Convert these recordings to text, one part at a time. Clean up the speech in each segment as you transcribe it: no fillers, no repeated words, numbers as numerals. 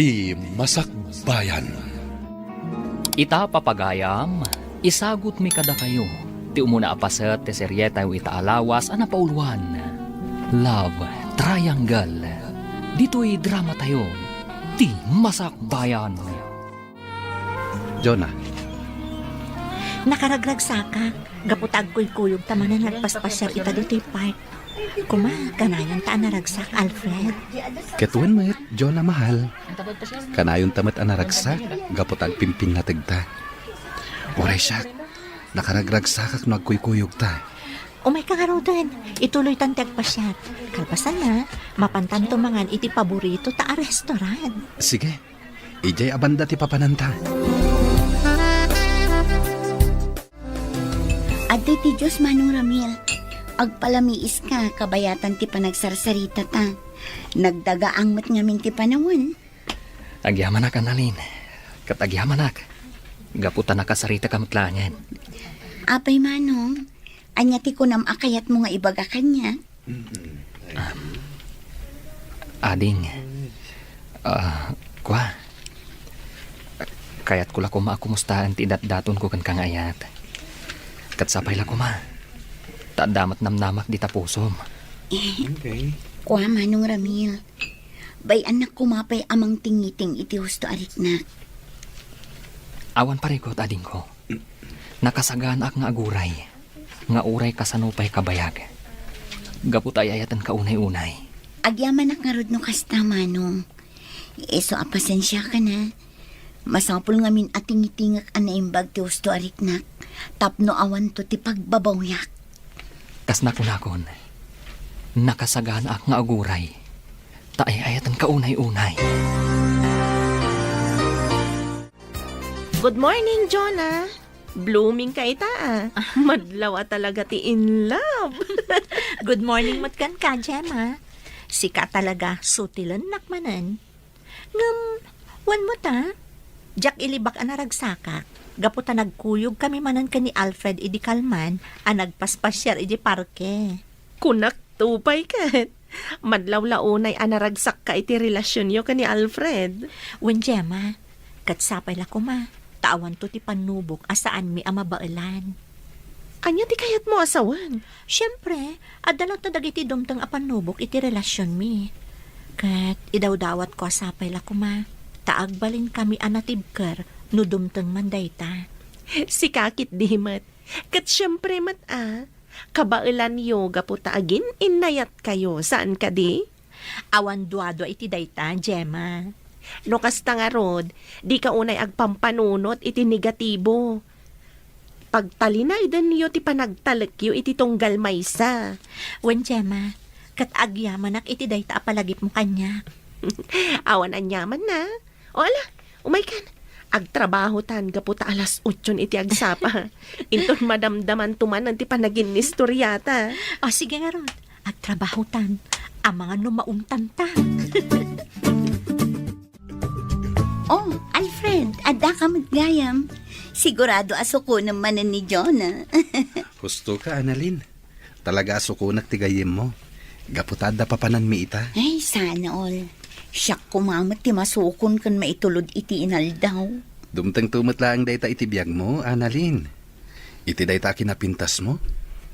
Ti Masakbayan. Ita papagayam, isagot mi kada kayo. Ti umuna apaset ti seryeta yung itaalawas ana pauluan. Love Triangle. Dito'y drama tayo. Ti Masakbayan. Jonah, Nakaragragsaka, gaputag ko'y kuyog tamanan nagpaspasyar ita dito'y park. Kuma, kanayon taan naragsak, Alfred. ketuan met, Jonah mahal. Kanayon tamat anaragsak, gapotag pimping na tagta. Oray siya, nakaragragsakak nagkuykuyog ta. Umay kakarodan, ituloy tan tagpasyar. Kalpasan na, mapantan tumangan iti paborito ta a restaurant. Sige, ijay abanda ti papananta. Adi ti Diyos Manong Ramil, agpalamiis ka, kabayatan ti panagsarsarita ta. Nagdagaang mat ngamin ti panawan. Agyamanak analin. Katagyamanak. Gaputan nakasarita kamatlangan. Apay Manong, anya ti kunam akayat mo nga ibaga kanya. Ading. Kwa. Kayat ko la kuma akumustahan ti daton ko kan kangayat. Katsapay la kuma. Tadamat namnamak di tapusom. Kuha Manong Ramil, bay anak kumapay amang tingiting iti husto ariknak. Awan parikot ading ko. Nakasagaan ak nga aguray. Nga uray kasanupay kabayag. Gaput ay ayatan ka unay-unay. Agyaman nga rod no kasta Manong. Eso apasensya ka na. Masapul ngamin ating-itingak anaimbag ti husto ariknak. Tapno awan to ti pagbabawyak. Kas nakunakon. Nakasagaan ak nga aguray. Taay ayatan ka unay-unay. Good morning, Jonah. Blooming ka ita Madlawa talaga ti in love. Good morning matkan ka, Gemma. Sika talaga, sutilan nakmanan. Ngam, wan mo ta? Jack ilibak ang naragsaka. Gaputa nagkuyog kami manan ka ni Alfred idi Kalman ang nagpaspasyar idi parke. Kunak tupay kat. Madlaw-launay anaragsak ka iti relasyon yo ka ni Alfred. Wen Gemma, katsapay la kuma. Tawan to ti panubok asaan mi amabailan. Anya ti kayat mo asawan? Siyempre, adalaw ta dagiti dumtang apanubok iti relasyon mi. Kat idaw-dawat ko asapay la kuma. Taagbalin kami anatibker no dumtang mandayta. Si kakit di mat. Kat syempre mat kabailan yo gaputa agin inayat kayo. Saan ka di? Awan duado iti dayta, Gemma. No kasta nga rod, di ka unay agpampanunot iti negatibo. Pagtalinay dan niyo ti panagtalakyo iti tunggal maysa. Wen Gemma, kat agyaman iti dayta apalagip mo kanya. Awan anyaman na. O ala, umay kan. Agtrabaho tan gaputa alas 8 iti agsapa. Inton madamdaman tuman ti panagin ni storyata. O sige nga ron, agtrabaho tan. Ang mga numauntan ta. Oh, Alfred, adda ka magayam. Sigurado asuko naman ni Jonah. Husto ka, Annalyn. Talaga asukunak tigayim mo. Gaputada papanan mi ita. Ay, sana all. Siyak kumamat ti masukon kan maitulod iti inaldaw. Dumtang tumat lang dayta iti biyag mo, Annalyn. Iti dayta kinapintas mo.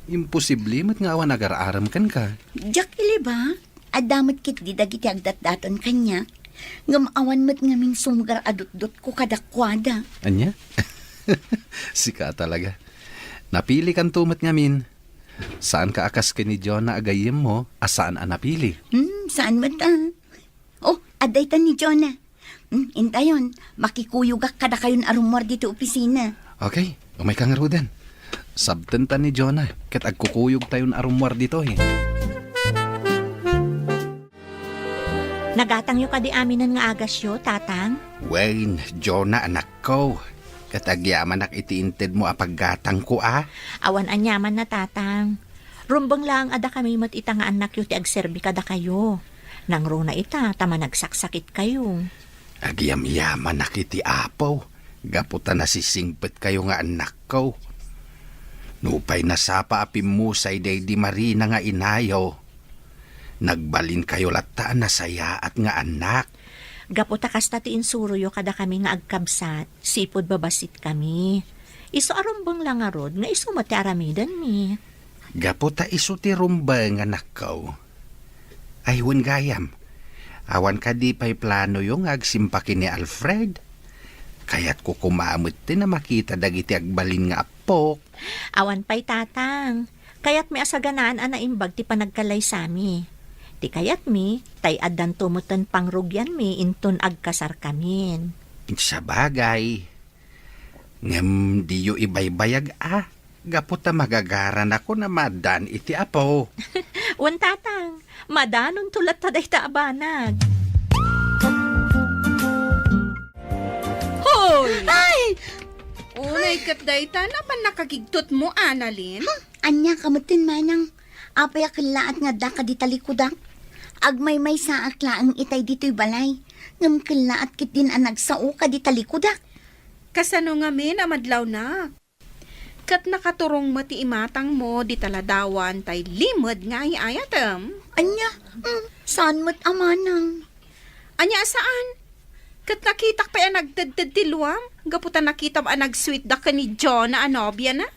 Imposible mat nga awan agar-aram kan ka. Jack ili ba? Adamot kit di dagiti agdat-daton kanya. Ngamawan mat ngaming sumgar adot-dot ko kadakwada. Anya? Sika talaga. Napili kan tumat ngamin. Saan ka akas ka ni Jonah agayim mo, asaan ang napili? Saan mat Oh, aday ta ni Jonah. Intayon, makikuyugak kada kayon arumor dito opisina. Okay, umay kang arudan. Sabtan ta ni Jonah, kat agkukuyog tayon arumwar dito Nagatang yu ka di aminan nga agasyo, tatang? Wayne, Jonah anak ko. Katagyaman ak itiinted mo apaggatang ko Awan anyaman na, tatang. Rumbang lang ada kami mat ita nga anak yu ti agserbi kada kayo. Nang runa ita, tama nagsaksakit kayo. Agyam-yaman ak iti apaw. Gaputa nasisingpet kayo nga anak ko. Nupay nasapa apimusay day di Marina nga inayaw. Nagbalin kayo lataan na saya at nga anak. Gaputa kasta ti insuruyo kada kami nga agkabsat, sipod babasit kami. Iso arumbang lang arod nga iso mati aramidan mi. Gaputa iso ti rumba nga nakaw. Ay, wan gayam. Awan ka di pa'y plano yung agsimpakin ni Alfred. Kaya't ko kumamot din na makita dagiti agbalin nga apok. Awan pa'y tatang. Kaya't may asaganaan ana imbag ti panagkalay sami. Ti kayat mi, tay addan tumutan pangrugyan mi inton agkasar kamin. Sa bagay. Ngem diyo ibaybayag Gaputa magagaran ako na madan iti apo. Wan tatang, madanon tulat taday ta abanag. Hoy! Ay! Unay kat dayta naman nakagigtot mo, Annalyn. Anya kamutin manang. Apay akilaat nga da ka di talikudak. Agmay-may sa akla ang itay dito'y balay. Ngam kilaat kit din ang nagsao ka di talikudak. Kasano nga min amadlaw na. Kat nakaturong mati imatang mo di taladawan tay limod nga ayatem. Anya, saan mo't amanang? Anya saan? Kat nakitak pa yan nagdadad tiluam. Gaputan nakita ba nag-sweet da ka ni John na anobya na?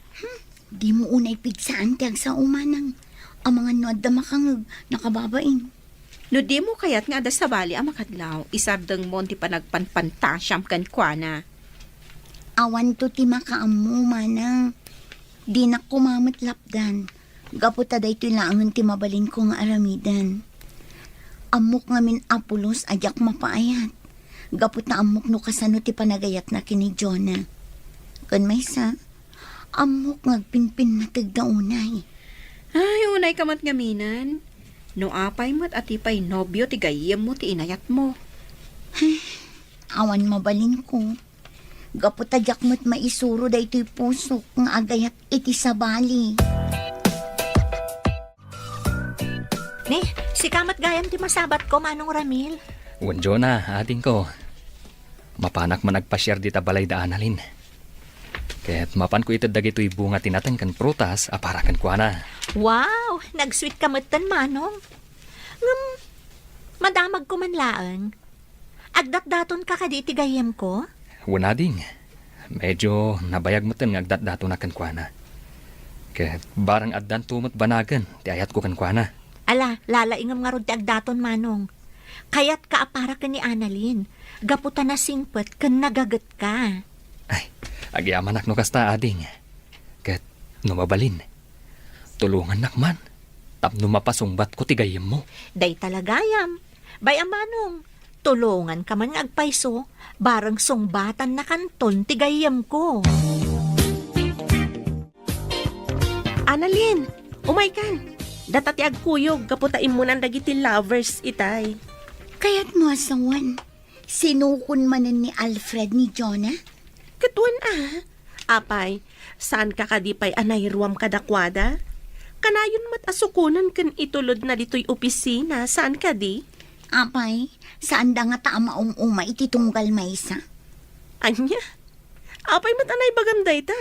Di mo unay pigsaan tiyag sa umanang. Ang mga nuad da makangag nakababain. No di mo kayat nga da sa bali ang makadlaw. Isabdang mo ti pa nagpanpantasyam kan kwa na. Awan to ti makaamu manang. Di na kumamot lapdan. Gaputa da ito'y laangan ti mabalin ko nga aramidan. Amok ngamin apulos ajak mapaayat. Gaputa amok no kasano ti panagayat na kini Jonah. Kan may sa, amok ngagpinpin na tigdaunay. Ay, unay kamat ngaminan. No apay mo't atipay nobyo ti gayem mo ti inayat mo. Awan mabalin ko. Gaputa jak mo't maisuro da ito'y pusok nga agayat iti sabali. Ni, si kamat gayam ti masabat ko manong Ramil. Wanjo na, ating ko. Mapanak man nagpasyar di tabalay da Annalyn. Kaya't mapan ko itad dagito'y bunga tinatang kan prutas, aparakan ko na. Wow, nag-sweet kamutan manong. Madamag ko man laang. Agdat-daton ka kaditi gayam ko? Wala ding. Medyo nabayag mo nga agdat-dato na kan kwa na. Kaya't barang addan tumot banagan, ti ayat ko kan kwa na. Ala, lalaingam nga rod ti agdaton manong. Kaya't kaapara ka ni Annalyn. Gaputa na singpet kan nagagat ka. Ay, agyaman no kasta ading. Kaya't numabalin. Tulungan nakman. Tapno mapasungbat ko tigayem mo. Day talagayam. Bay amanong, tulungan ka man nga agpaiso, barang sungbatan na kanton tigayam ko. Annalyn, umay kan. Datati agkuyog, kaputain mo ng dagiti lovers itay. Kaya't mo asawan, sinukon manan ni Alfred ni Jonah? Katuan Apay, saan ka kadipay anayruam kadakwada? Kanayon mat asukunan kan itulod na dito'y opisina, saan ka di? Apay, saan da nga taama uma iti tunggal maysa? Anya? Apay mat anay bagamday ta.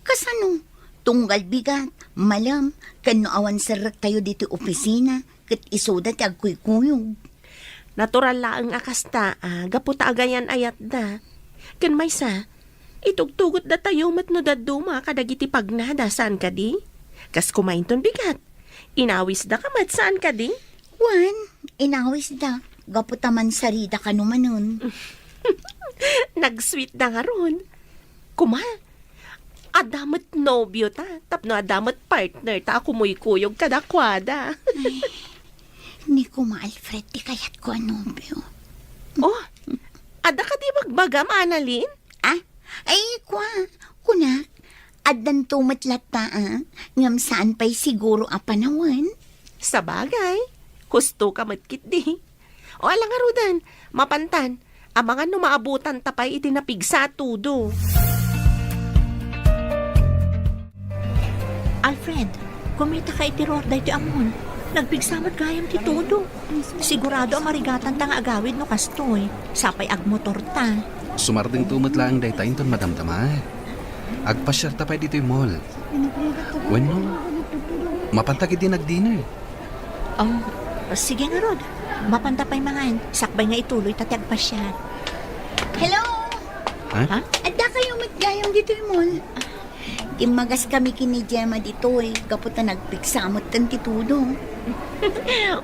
Kasano? Tunggal bigat, malam, kano awan sarak tayo dito opisina, kat isoda ti agkuy-kuyog. Natural laang akasta, gaputa agayan ayat da. Kan maysa, itugtugot da tayo mat no daduma kadagiti pagnada, saan ka di? Kas kumain ton bigat. Inawis da ka mat, saan ka di? Wan, inawis da, gaputaman sarida ka numanon. Nag-sweet na nga ron. Kuma, adamat nobyo ta, tapno adamat partner ta, kumuy-kuyog kadakwada. Ni kuma Alfred, di kayat ko anobyo. Oh, ada ka di magbagam, Annalyn? Ay, kunak, adan tumatlat ta, ngam saan pa'y siguro a panawan? Sa bagay, gusto ka matkit di. O alang nga rudan, mapantan, ang mga numaabutan tapay itinapig sa tudo. Alfred, kumita ka itiror da iti amon. Nagpigsamad gayam ti todo. Sigurado ang marigatan ta nga agawid no kastoy. Sapay agmotor ta. Sumarding tumot lang day tayo ton madamdama. Agpasyar tapay dito yung mall. Bueno, mapantagid din nag-dinner. Oh, sige nga rod. Mapanta pa'y mangan. Sakbay nga ituloy tatag pa siya. Hello? Ha? Adda kayo matgayong dito yung mall. Imagas kami kini Gemma dito eh. Kapot na nagpiksamot ng titudo.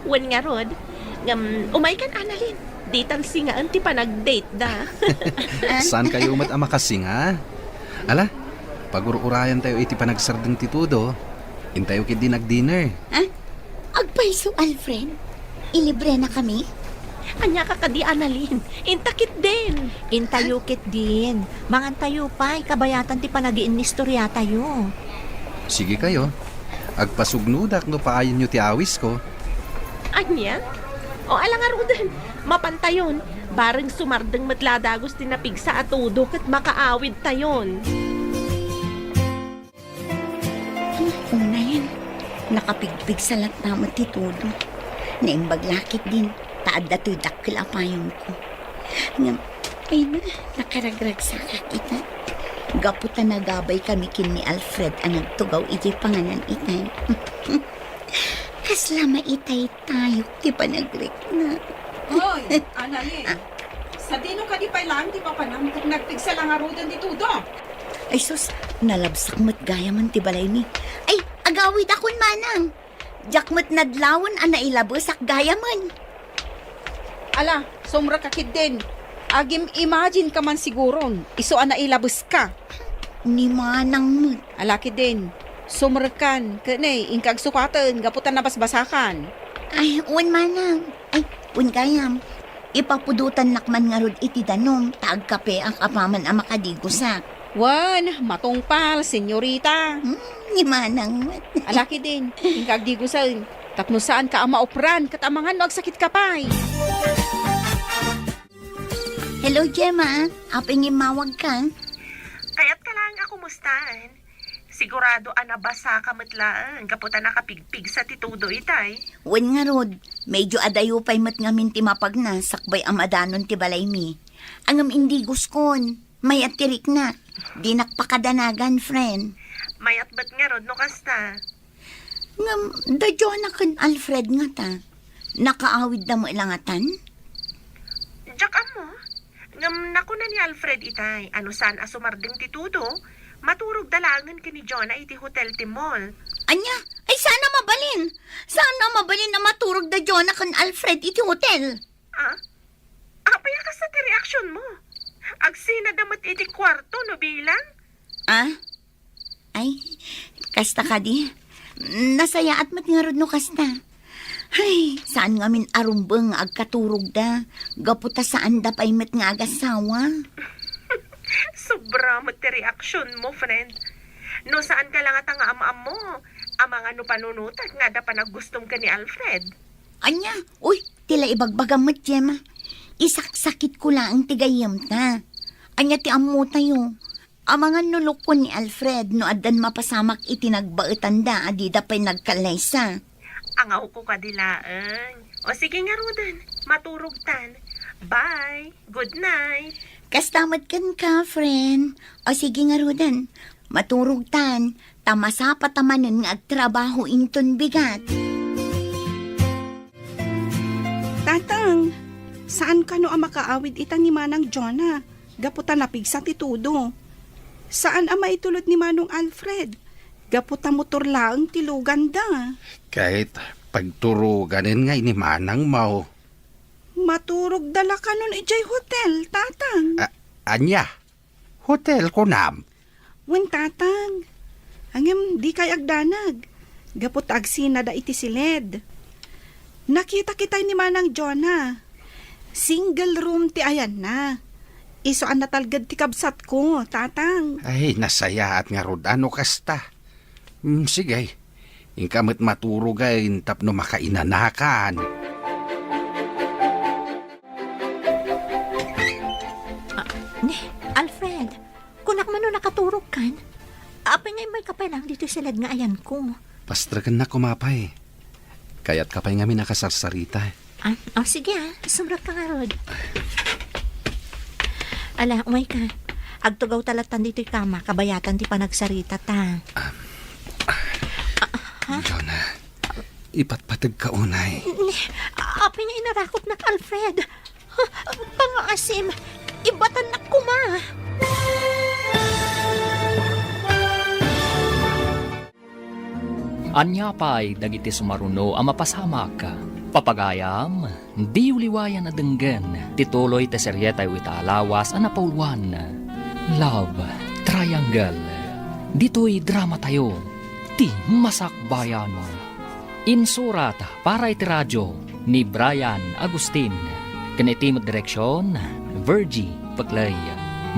Wan nga rod. Umay kan Annalyn. Di tan singaan ti pa nag-date da. Saan kayo makasing, ha? Ala, pag-urayan tayo iti panagsardeng titudo. Intayo kid din nag-dinner. Agpaiso, Alfred. Ilibre na kami. Anya ka kadi Annalyn. Intakit din. Intayukit din. Mangan tayo pa, kabayatan ti panagiin ni istorya tayo. Sige kayo. Agpasugnudak no paayon nyo ti awis ko. Anya? O alang arudan. Mapantayon. Bareng sumardeng matladagos tinapig sa atudo kat makaawid tayon. Una yan. Nakapigpig sa latnamot titudo. Naimbag lakit din. Taad dato'y dakil apayon ko. Ngam, ay na, nakaragrag sa kakita. Gaputa na gabay kami kin ni Alfred ang nagtugaw iti panganan itay. Kaslama itay tayo, di pa nagrek na. Hoy, Annalyn. Sa dino ka di pa lang, di pa panam, kung nagpigsa lang arudan dito do. Ay sus, nalabsak mo't gaya man ti balay ni. Ay, agawid akon manang. Jakmat nadlawan ang nailabosak gaya man. Ala, sumra ka kid din. Agim imagine ka man siguron, iso ana ilabos ka. Ni manang mo't. Ala kid din. Sumrakan, kanay, ingkag sukatan, gaputan na basbasakan. Ay, un manang. Ay, un gayam. Ipapudutan nakman nga rod iti danom, taag kape ang kapaman ang makadigusak. Wan, matungpal, senyorita. Ni manang mo't. Ala kid din, ingkag digusan. Tapno saan ka ang maopran, katamangan no agsakit ka pa'y. Hello, Gemma. Aping imawag ka. Kayat ka lang ako mustaan. Sigurado anabasa ka matlaan. Kaputa nakapigpig sa titudo itay. Wen nga rod, medyo adayo pa'y mat ngamin ti mapag na, sakbay ang adanon ti balay mi. Angam indi guskon, may atirik na. Di nakpakadanagan, friend. Mayat ba't nga rod no kasta? Ngam, dadyo na kan Alfred nga ta. Nakaawid na mo ilangatan? Jack mo? Ngam naku na ni Alfred itay. Ano saan asumardeng titudo? Maturog dalangan ka ni Jonah iti hotel ti mall. Anya, ay sana mabalin. Sana mabalin na maturog da Jonah kan Alfred iti hotel. Ah? Apaya ka sa ti reaksyon mo? Agsina damat iti kwarto no bilang? Ah? Ay, kasta ka di. Nasaya at matingarod no kasta. Ay, saan nga min arumbeng agkaturog da. Gaputa saan da pa'y met nga agasawa. Sobra mo ti reaksyon mo, friend. No saan ka lang at ang ama mo? Amang ano panunutat nga da pa naggustom ka ni Alfred. Anya, uy, tila ibagbagang mat, Gemma. Isaksakit ko lang ang tigayam ta. Anya ti amo tayo. Amangan nulok ko ni Alfred no adan mapasamak itinagbaetan da adida pa'y nagkalaysa. Angaw ko kadilaan. O sige nga Rodan, maturugtan. Bye. Good night. Kastamat kan ka, friend. O sige nga Rudan, maturugtan, tamasa patamanan nga agtrabaho inton bigat. Tatang, saan ka no ang makaawid ita ni Manang Jonah? Gaputa napigsa titudo. Saan ang maitulod ni Manong Alfred? Gaputa motor laang tilugan da. Kahit pagturuganin nga ini manang mau. Maturog dala ka nun ijay hotel, tatang. Anya, hotel ko nam. Wen tatang. Angem di kay agdanag. Gapot agsina da iti silid. Nakita kita ni Manang Jonah. Single room ti ayan na. Iso ang natalgad ti kabsat ko, tatang. Ay, nasaya at nga rod ano kasta. Sige, ingkamit maturugain tapno makainanakan. Alfred, kunak man no nakaturog kan? Apay ngay may kapelang dito silad nga ayan ko. Pastragan na kumapay. Kaya't kapay nga mi nakasarsarita. Sige sumrak ka nga rod. Ala, umay ka. Agtugaw talatan dito'y kama, kabayatan ti panagsarita ta. Jonah, ipatpatag ka unay. Apay nga inarakot nak Alfred. Pangaasim, ibatan nak kuma. Anya pa'y dagiti sumaruno ang mapasamak. Papagayam, di uliwayan na denggen, tituloy te seryetay italawas ang napauluan. Love Triangle. Dito'y drama tayo, ti masakbayan. Insurat para iti radyo ni Brian Agustin. Kanitimot direksyon, Virgie Paclay.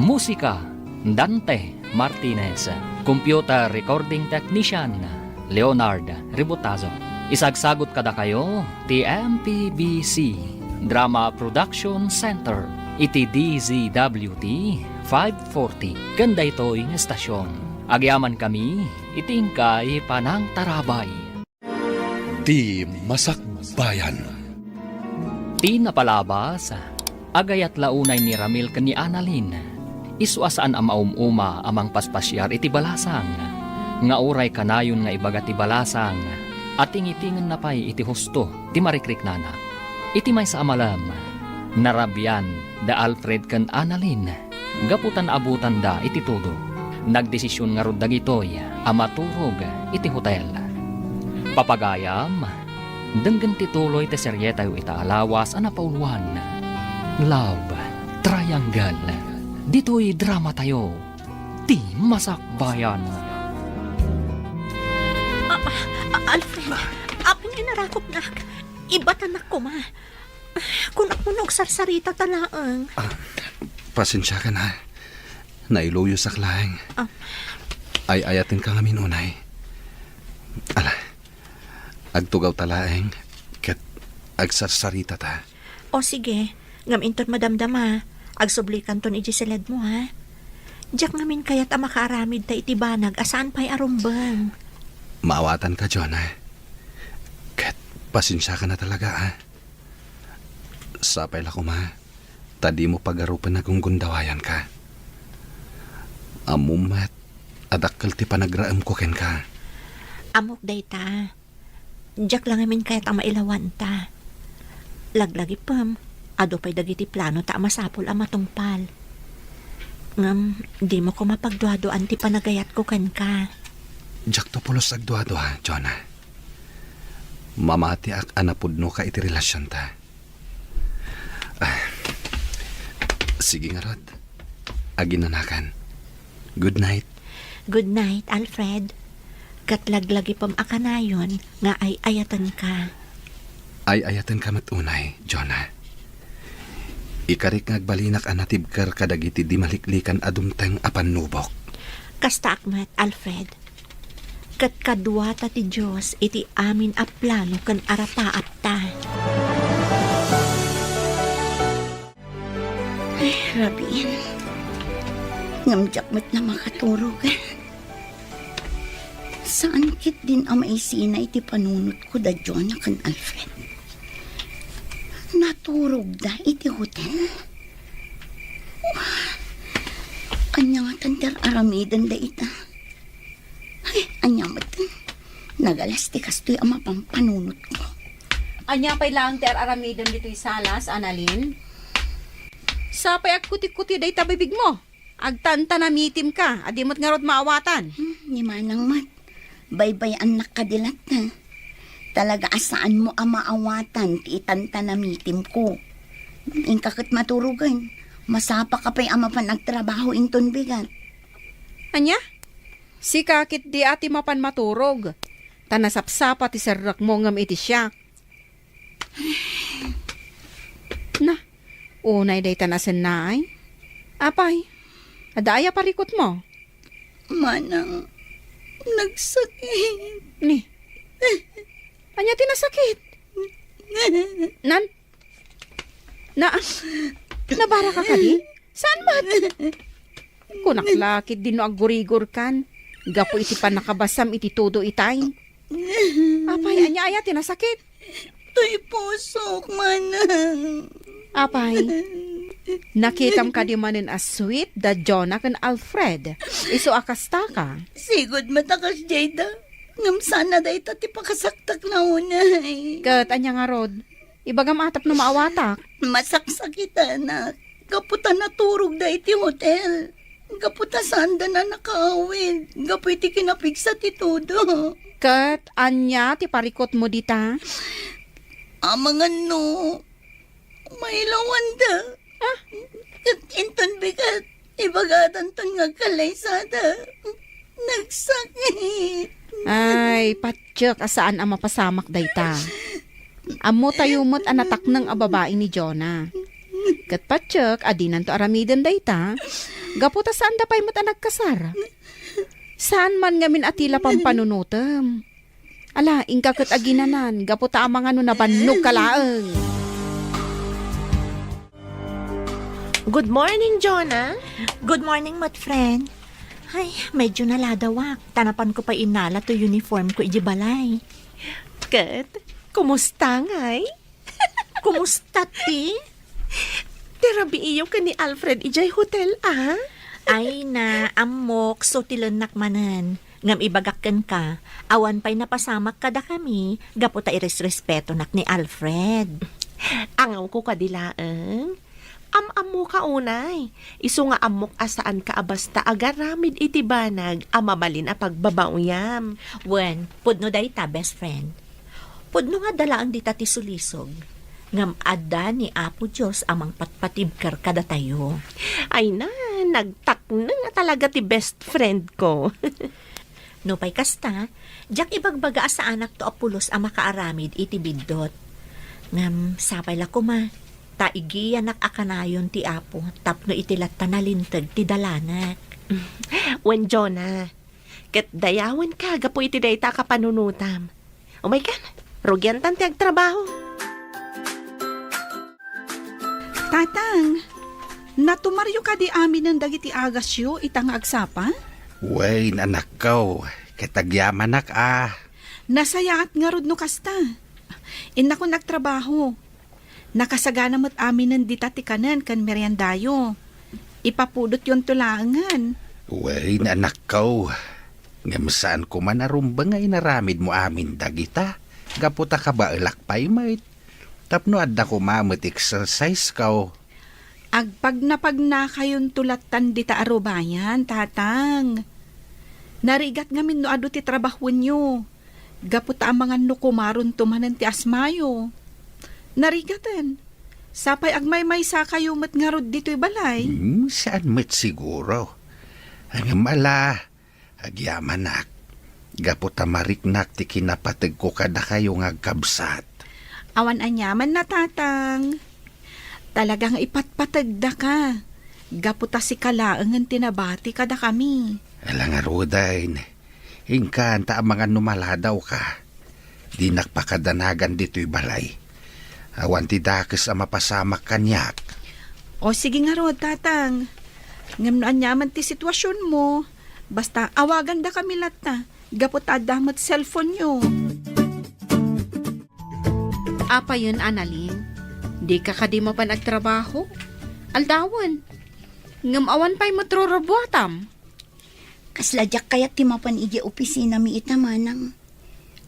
Musika, Dante Martinez. Computer recording technician, Leonard Ributazo. Isagsagot kada kayo, TMPBC Drama Production Center, iti DZWT 540. Ganda ito'y estasyon. Agyaman kami, itingkay panang tarabay. Di Masakbayan. Ti napalabas, agayat launay ni Ramil ken ni Annalyn. Isuasaan ang maumuma amang paspasyar iti balasang. Nga uray kanayon nga ibaga ti balasang. At tingitingan na pa'y iti husto, ti marikrik nana. Iti may sa amalam, narabyan da Alfred ken Annalyn. Gaputan abutan da iti todo. Nagdesisyon nga rod dagitoy, amaturog iti hotel. Papagayam, denggan tituloy te seryetay itaalawas ang napauluan. Love Triangle. Dito'y drama tayo, ti masakbayan. Alfred, aping inarakot nak. Ibatan nak kuma. Kung ako sarsarita talaang. Pasensya ka na. Nailuyo sa klaeng. Ay ayatin ka ngamin unay. Ala, agtugaw talaeng. Kat agsarsarita ta. O sige, ngaminton madamdama. Agsublikan ton ijiseled mo ha. Diyak ngamin kaya't makaaramid ta itibanag asaan pa'y arumbang. Maawatan ka, Jonah. Kat pasensya ka na talaga, ha? Sapay la ko, ma. Tadi mo pagarupan na kung gundawayan ka. Amumat, adakkel ti panagraam ko ken ka. Amok day ta. Diyak lang ngamin kaya't mailawan ta. Laglagi pam, ado pa'y dagiti plano ta masapol matungpal. Ngam, di mo ko mapagduadoan ti panagayat ko ken ka. Diyak to pulos agduado, ha, Jonah. Mamati ak anapudno ka iti relasyon ta. Sige nga rod. Aginanakan. Good night. Good night, Alfred. Katlaglagi pam akanayon nga ay ayatan ka. Ay ayatan ka matunay, Jonah. Ikarik ngagbalinak anatibkar kadagiti di maliklikan adumteng apan nubok. Kasta akmat, Alfred. Kat kadwata ti Diyos iti amin a plano kan arapaat ta. Ay, Rabin. Ngamjak mo't na makaturog. Saan kit din ang maisina iti panunot ko da Jonah kan Alfred? Naturog da iti hotel? Anya nga tanter aramidan da ita. Ay, anya matan. Nagalas ti kastoy ang mapampanunot ko. Anya pa'y lang ter aramidon dito'y salas, Annalyn? Sapay ak kuti-kuti day tabibig mo. Agtanta na mitim ka, adimot nga rod maawatan. Ni manang mat. Baybay anak kadilat na. Talaga asaan mo ang maawatan ti itanta na mitim ko. Ingkakit maturugan. Masapa ka pa'y ama pa nagtrabaho inton bigat. Anya? Si kakit di ati mapan maturog. Tanasapsapa ti serrak mo ngam iti siya. Na, unay day tanasan na ay. Apay, adaya parikot mo. Manang, nagsakit. Ni, anya tinasakit? Nabara ka di? Saan ba? Kunaklakit din no agurigor kan. Gapo iti pa nakabasam iti todo itay. Apay, anya tinasakit? To'y pusok, manang. Apay, nakitam ka di manin as sweet da Jonah kan Alfred. Iso akasta ka. Sigod matakas, Jada. Ngam sana da ita ti pakasaktak na unay. Kat anya nga rod. Ibagam atap no maawatak. Masaksakita anak. Gaputa naturog da iti hotel. Gaputa sanda na nakaawid. Gapu iti kinapigsa ti todo. Kat, anya, ti parikot mo dita. Amangan no. May lawan da. Kat inton bigat. Ibagatan ton nga kalaysada. Nagsakit. Ay, patsyak, asaan ang mapasamak dayta. Amo tayo mo't anatak ng ababae ni Jonah. Kat patsyak, adinan to aramidan dayta. Gaputa saan da pa'y mo't anagkasar. Saan man ngamin atila pang panunutem. Ala, ingka kat aginanan, gaputa ang mga nabannog kalaeng. Good morning, Jonah. Good morning, mat friend. Ay, medyo naladawak. Tanapan ko pa inala to uniform ko ijibalay. Kat, kumusta ngay? Kumusta, ti? Tirabi iyo ka ni Alfred ijay hotel, ah? Ay na, amok, so tilanak manan. Ngam ibagakken ka, awan pa'y napasamak kada kami, gaputa iresrespeto nak ni Alfred. Angaw ko kadilaeng. Am-amo ka unay. Isu nga amok asaan ka abasta agaramid iti banag amabalin a pagbabauyam. Wen, pudno dayta, best friend. Pudno nga dalaang dita ti sulisog. Ngam adda ni Apo Diyos amang patpatibkar kada tayo. Ay na, nagtakna nga talaga ti best friend ko. No pa'y kasta, jak ibagbaga sa anak to apulos ang makaaramid iti bidot. Ngam, sapay la kuma, taigiyanak akanayon ti Apo, tapno itilat tanalintag ti dalanak. Wen Jonah, ket dayawan ka, gapo iti dayta ka panunutam. Oh my God, rugyan tan ti agtrabaho. Tatang, natumaryo ka di amin ng dagiti agasyo itang agsapan? Wain anak ko, kitagyaman nak Nasayaat nga rod no kasta. Ina ko nagtrabaho. Nakasagana mo't amin ng ditati kanan kan meriendayo. Ipapudot yon tulangan. Wain anak ko, ngamsaan ko man arumba nga inaramid mo amin dagita. Gaputa ka ba ilakpay mait? Tapno adda ko mamut exercise ka. Agpag na kayon tulatan dita arubayan, tatang. Narigat ngamin no ado ti trabahon nyo. Gaputa ang mga nukumaron tumanan ti asmayo. Narigatan. Sapay agmay-may sa kayo mat nga rod dito'y balay. Saan met siguro? Ang mala, agyamanak. Gaputa mariknak ti kinapatag ko kada kayo nga kabsat. Awan anyaman na tatang. Talagang ipatpatagda ka. Gaputa si kalaangan tinabati kada kami. Alang arudain, ingkanta ang mga numaladaw ka. Di nakpakadanagan dito'y balay. Awan ti dakes ang mapasamak kanyak. O sige nga rod, tatang. Ngam no anyaman ti sitwasyon mo. Basta awagan da kami lata. Gaputa damat cellphone nyo. Apa yun, Annalyn? Di ka kadi mo pa nagtrabaho? Aldawan. Ngam awan pa'y matrorobuatam. Kasladyak kaya timapan iji opisina mi itamanang.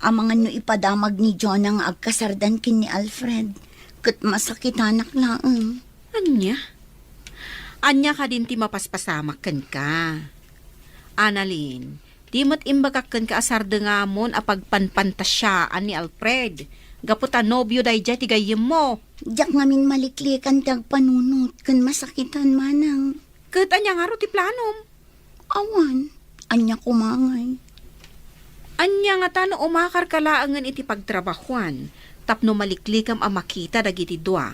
Amangan no ipadamag ni John ang agkasardan kin ni Alfred. Kat masakit anak laang. Anya? Anya ka din ti mapaspasamak kan ka. Annalyn, di mo't imbagak ka asar dengamon apagpanpantasyaan ni Alfred. Gaputa nobyo day jay tigayim mo. Diyak ngamin maliklikan tag panunot kan masakitan manang. Kat anya nga ro ti planom. Awan, anya kumangay. Anya nga tano umakar kalaangan iti pagtrabahuan. Tapno maliklikam ang makita dagiti dua.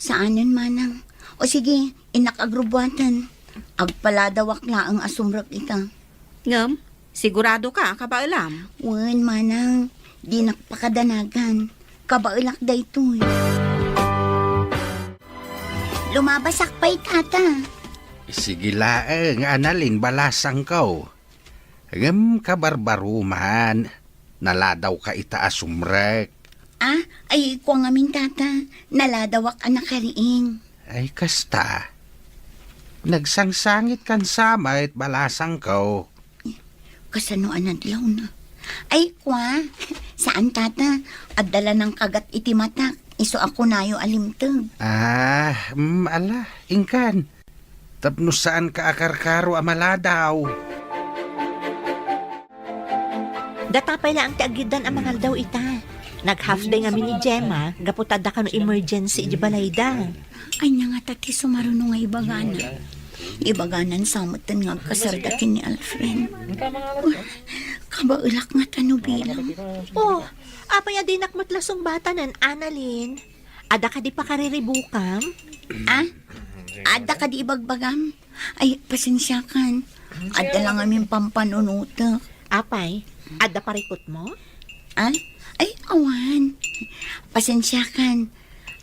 Saanan manang? O sige, inakagrubwatan. Agpaladawak laang asumrak ita. Ngam, sigurado ka kabailam. Wan manang, di nakpakadanagan. Kabailak da ito eh. Lumabasak pa'y tata. Sige laeng, Annalyn, balasang ko. Ngam kabarbaruman, naladaw ka itaas umrek. Ah, ay ko nga min tata. Naladawak anak kariing. Ay kasta. Nagsangsangit kan sama at balasang ko. Kasano anadlaw na. Ay, kwa. Saan tata? Adala ng kagat iti matak. Iso ako nayo alimtag. Ala, ingkan. Tapno saan ka akarkaro amaladaw? Datapay lang ti agidan ang mga daw ita. Nag-half day nga ni Gemma, gaputada ka no emergency di balayda. Ay nga nga taki sumaruno nga ibagana. Ibaganan samutan nga kasardakin ni Alfred. Kabaulak nga tanubilang. Oh, apay adinak matlasong bata nan, Annalyn. Ada ka di pa kariribukam? Ah? Ada ka di ibagbagam? Ay, pasensya kan. Ada lang aming pampanunutok. Apay, ada parikot mo? Ah? Ay, awan. Pasensya kan.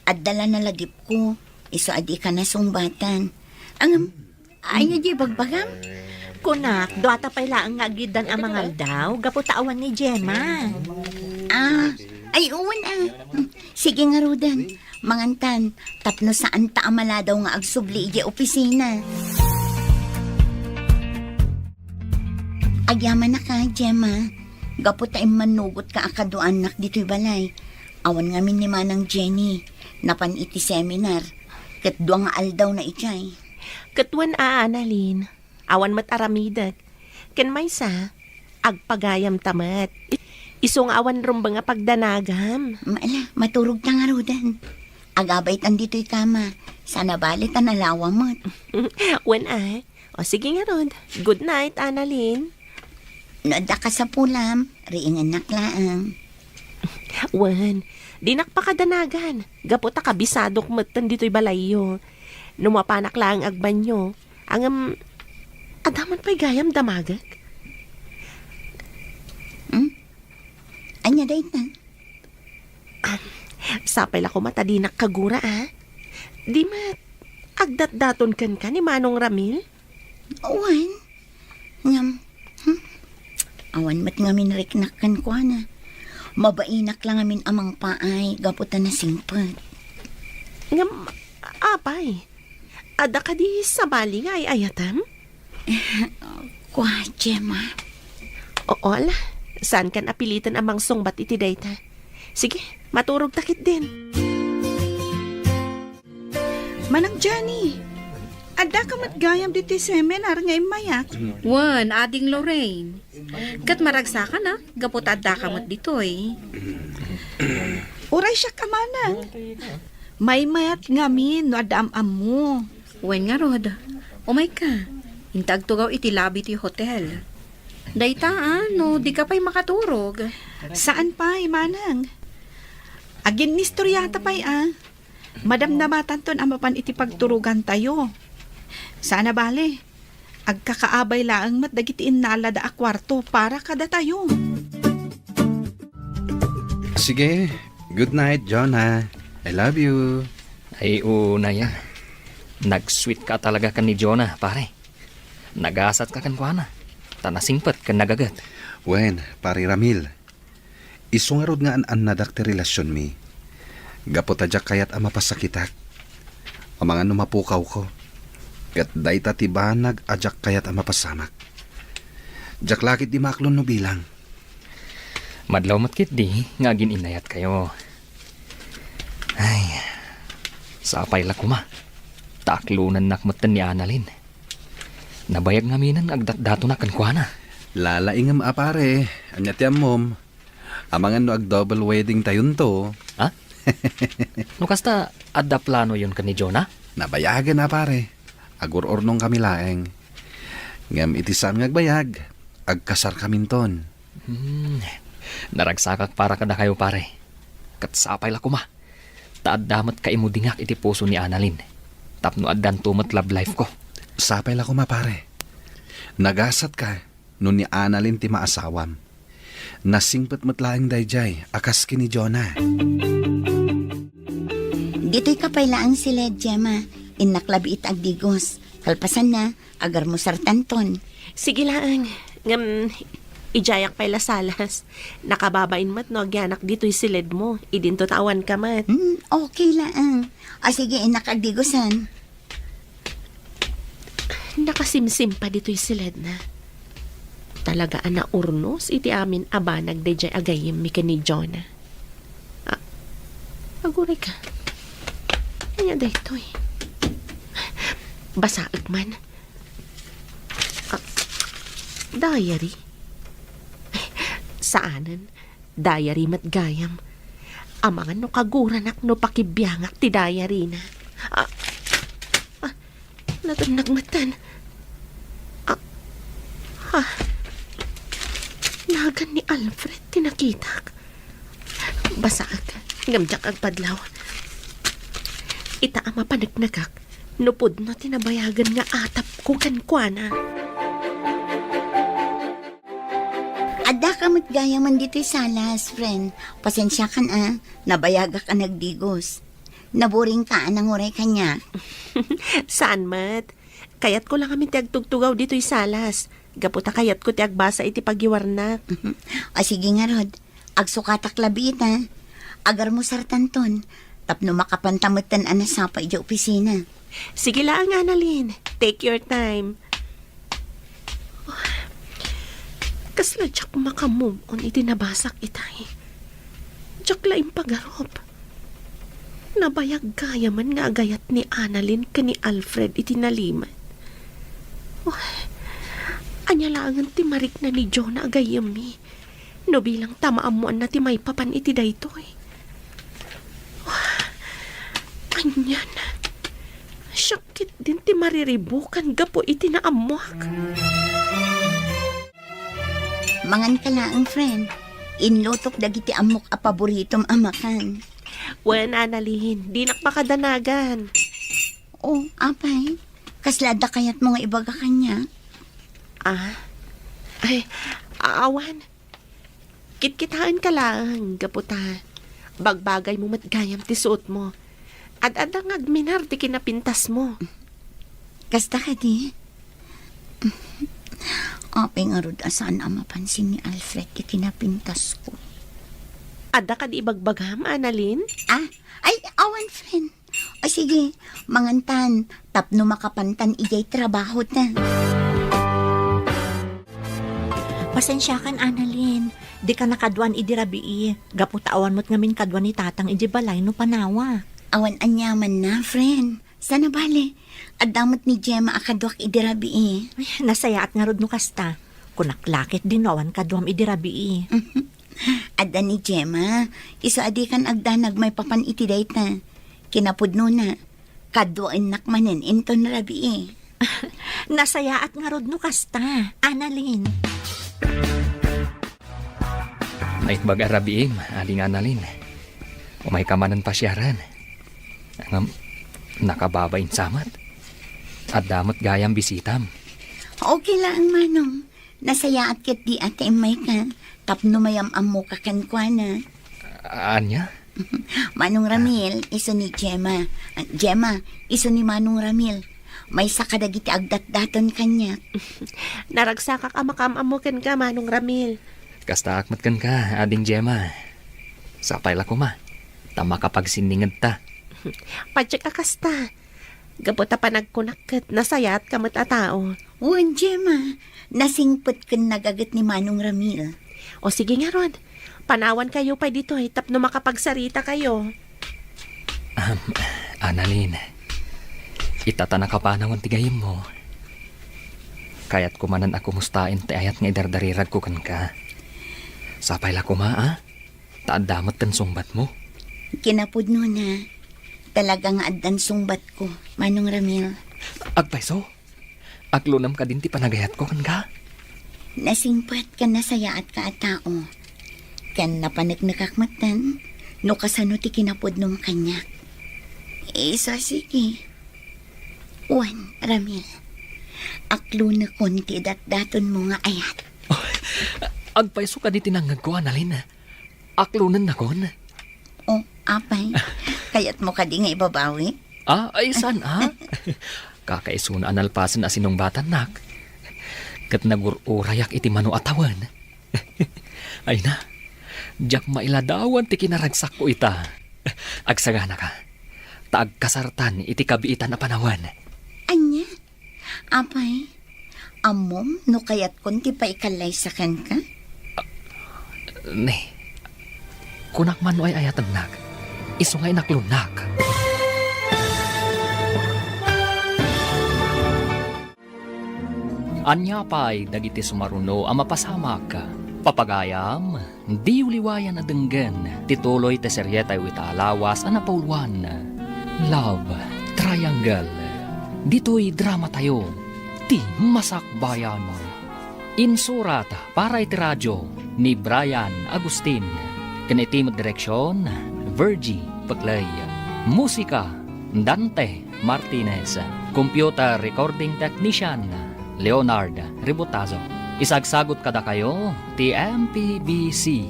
Adala na ladip ko. Iso adi ka na sumbatan. Ang, ay nga di bagbagam? Kunak, duwata pay laang nga agidan ang mga daw, gaputawan ni Gemma. Ah, ay uwan ah. Sige nga Rudan. Mangantan, tapno saan ta amala daw nga agsubli iji opisina. Agyaman na ka, Gemma. Gapo tayo manugot ka akaduan nak dito'y balay. Awan nga min ni Manang Jenny. Napan iti seminar. Kat duwa nga aldaw na itay. Katuan Annalyn. Awan mat aramidag. Ken may sa, agpagayam tamat. Isong awan rumba nga pagdanagam. Maala, maturog ta nga Rudan. Agabay tan dito'y kama. Sana balit ta nalawa mo. Wen ay. O sige nga Rod. Good night, Annalyn. Noda ka sa pulam. Riingan naklaang. Wen, di nakpakadanagan. Gaputa kabisadok matan dito'y balayo. Numapanak lang agbanyo. Ang adaman pa'y gayam damagag. Anya day na. Sapay la ko mata di nakagura Di mat, agdat-daton kan ka ni Manong Ramil? Awan. Ngam. Awan mat nga minriknakan ko na. Mabainak lang amin amang paay. Gaputan na singpot. Ngam, apay. Ada ka di sa bali nga ay ayatam? Kwa, Gemma. Oo ala, saan kan apilitan amang songbat iti dayta? Sige, maturog takit din. Manang Johnny, ada ka matgayam dito seminar nga imayak. Wan, ading Lorraine. Kat maragsakan na, gaputad dakamot dito eh. Uray siya kamanang. May mayat ngamin no adam-am mo. Wan nga Rod, umay ka. Intag tugaw iti labi ti hotel. Dayta no, di ka pa'y makaturog. Saan pa, manang? Agin ni storyata pa'y Madamdamatan ton ang mapan iti pagturugan tayo. Sana bale, agkakaabay laang mat dagitiin nalada a kwarto para kada tayo. Sige, good night, Jonah. I love you. Ay, una yan. Nag-sweet ka talaga kan ni Jonah, pare. Nagasat ka kan kuana. Tanasingpat kan nagagat. Wen, pari Ramil. Isungarod nga an nadakti relasyon mi. Gapotadyak kayat ang mapasakitak. Ang mga numapukaw ko. Kat dayta tibanag adyak kayat ang mapasamak. Jak lakit di maklon no bilang. Madlaw matkit di, nga gininayat kayo. Ay, sapay la kuma. Taklunan nakmatan ni Annalyn. Nabayag nga minan agdat-dato na kan kuana. Lalaingam apare. Anyat yan mom. Amangan no ag double wedding tayon to. Ha? No kasta, adda plano yun kan ni Jonah? Nabayagan na pare. Agur-ornong kami laeng. Ngam itisam ngagbayag. Agkasar kaminton. Naragsakak para kada kayo pare. Katsapay la kuma. Taad damat kaimudingak iti puso ni Annalyn. Tapno addan tumat love life ko. Sapay la ko mapare. Nagasat ka nun ni Annalyn ti maasawam. Nasingpet matlaeng dayjay akas kini Jonah. Dito'y kapaylaan sila, Gemma. Inaklabi it agdigos. Kalpasan na, agar mo sartanton. Sige lang. Ngam, ijayak pa'y lasalas. Nakababain mat no, agyanak dito'y silid mo. Idinto tawan ka mat. Okay lang. Sige, inakagdigosan. Nakasimsim pa dito'y silid na. Talaga ana urnos iti amin abanag de jay agayim mi ni Jonah. Aguray ka. Kanya da ito eh. Basaag man. Diary? Saanan? Diary matgayam. Amangan no kaguranak no pakibiyangak ti diary na. Natanagmatan. Nagan ni Alfred tinakitak. Basaag. Ngamjak ang padlaw. Ita ama panagnagak. Nupod na tinabayagan nga atap ko kankwana. Ada ka matgaya man dito salas, friend. Pasensya ka na, nabayaga ka nagdigos. Naboring ka anang oray kanya. Saan mat? Kayat ko lang kami tiagtugtugaw dito'y salas. Gaputa kayat ko tiagbasa iti pagiwarnak. O sige nga, Rod. Agsukatak labit, ha? Agar mo sartanton. Tapno makapantamutan anasapa iti opisina. Sige lang, Annalyn. Take your time. Kasla jak makamove on iti nabasak itay. Jak laing pagarop. Nabayag gaya man nga agayat ni Annalyn ka ni Alfred iti naliman. Anya langan ti marik na ni Jonah agayam mi. No bilang tamaamuan na ti may papan iti daytoy. Anyan. Syakit din ti mariribukan gapo iti naamuak. Mangan ka lang, friend. Inlutok dagiti amok a paboritom amakan. Wen, Annalyn, di nakmakadanagan. Oh, apay. Kaslada kayat mga ibaga kanya. Ay, awan. Kitkitaan ka lang, gaputa. Bagbagay mo matgayam ti suot mo. At adang agminar ti kinapintas mo. Kasta ka di. Apay nga rod asaan ang mapansin ni Alfred ti kinapintas ko. Ada ka di ibagbagam, Annalyn? Ay, awan, friend. O sige, mangantan, tapno makapantan ijay trabaho na. Pasensya kan, Annalyn. Di ka nakadwan idirabii. Gaputawan mo't ngamin kadwan ni tatang iji balay no panawa. Awan anyaman na, friend. Sana bale. Adamot ni Gemma akadwak idirabi Ay, nasayaat nga rod no kasta. Kunaklakit din awan kadwam idirabii. Adda ni Gemma, iso adikan agdanag may papan itiday na. Kinapudno na. Kadwain nakmanin inton rabi Nasayaat nga rod no kasta, Annalyn. May mag-arabiim, aling Annalyn. Umay kamanan pasyaran. Nakababain samat. At damot gayang bisitam. Okay lang, Manong. Nasaya at kit di ate may ka. Tapno mayam amo kakankwana. Anya? Manong Ramil, iso ni Gemma. Gemma, iso ni Manong Ramil. May sakadagiti agdat-daton kanya. Naragsakak amakamamukan ka, Manong Ramil. Kasta akmatkan ka, ading Gemma. Sapay la ko ma. Tama kapag siningad ta. Padyak akasta. Gaputa pa nagkunakit, nasayat ka matatao. Uwan, Gemma. Nasingpot kan nagagat ni Manong Ramil. O sige nga, Rod. Panawan kayo pa dito tapno makapagsarita kayo. Annalyn, itata na kapanawan tigayim mo. Kaya't kumanan ako mustain ti ayat nga idardarirag ko kan ka. Sapay la kuma, taadamot tan sungbat mo. Kinapudno na. Talaga nga addan sungbat ko, Manong Ramil. Agpaiso, aglunam ka din ti panagayat ko kan ka. Nasingpat ka na saya at ka at tao. Kan napanagnakakmatan, no kasano ti kinapudnom kanya. Isa sige. Uwan, Ramil. Aklo na konti dat-daton mo nga ayat. Agpaiso ka di tinangag ko, Annalyn. Aklunan na kon. O, apay. Kaya't mo ka di nga ibabawi? Ay saan Kakaisuna analpasan asinong batan nak. Kat nagururayak iti mano atawan. Ay na, jak mailadawan ti kinaragsak ko ita. Agsagana ka. Taag kasartan iti kabiitan na panawan. Anya? Apay, amom no kayat kon ti pa ikalay sa kan ka? Ne, kunak man ay ayatan nak. Iso nga inaklunak. Anya pa'y dagiti sumaruno ang mapasamak. Papagayam, di uliwayan na denggen, tituloy te seryeta yu itaalawas ang napauluan. Love Triangle. Dito'y drama tayo, ti masakbayan mo. Insurat para iti radyo ni Brian Agustin. Kanitimot direksyon, Virgie Paclay. Musika, Dante Martinez. Computer recording technician, Leonard Ributazo. Isagsagot kada kayo, TMPBC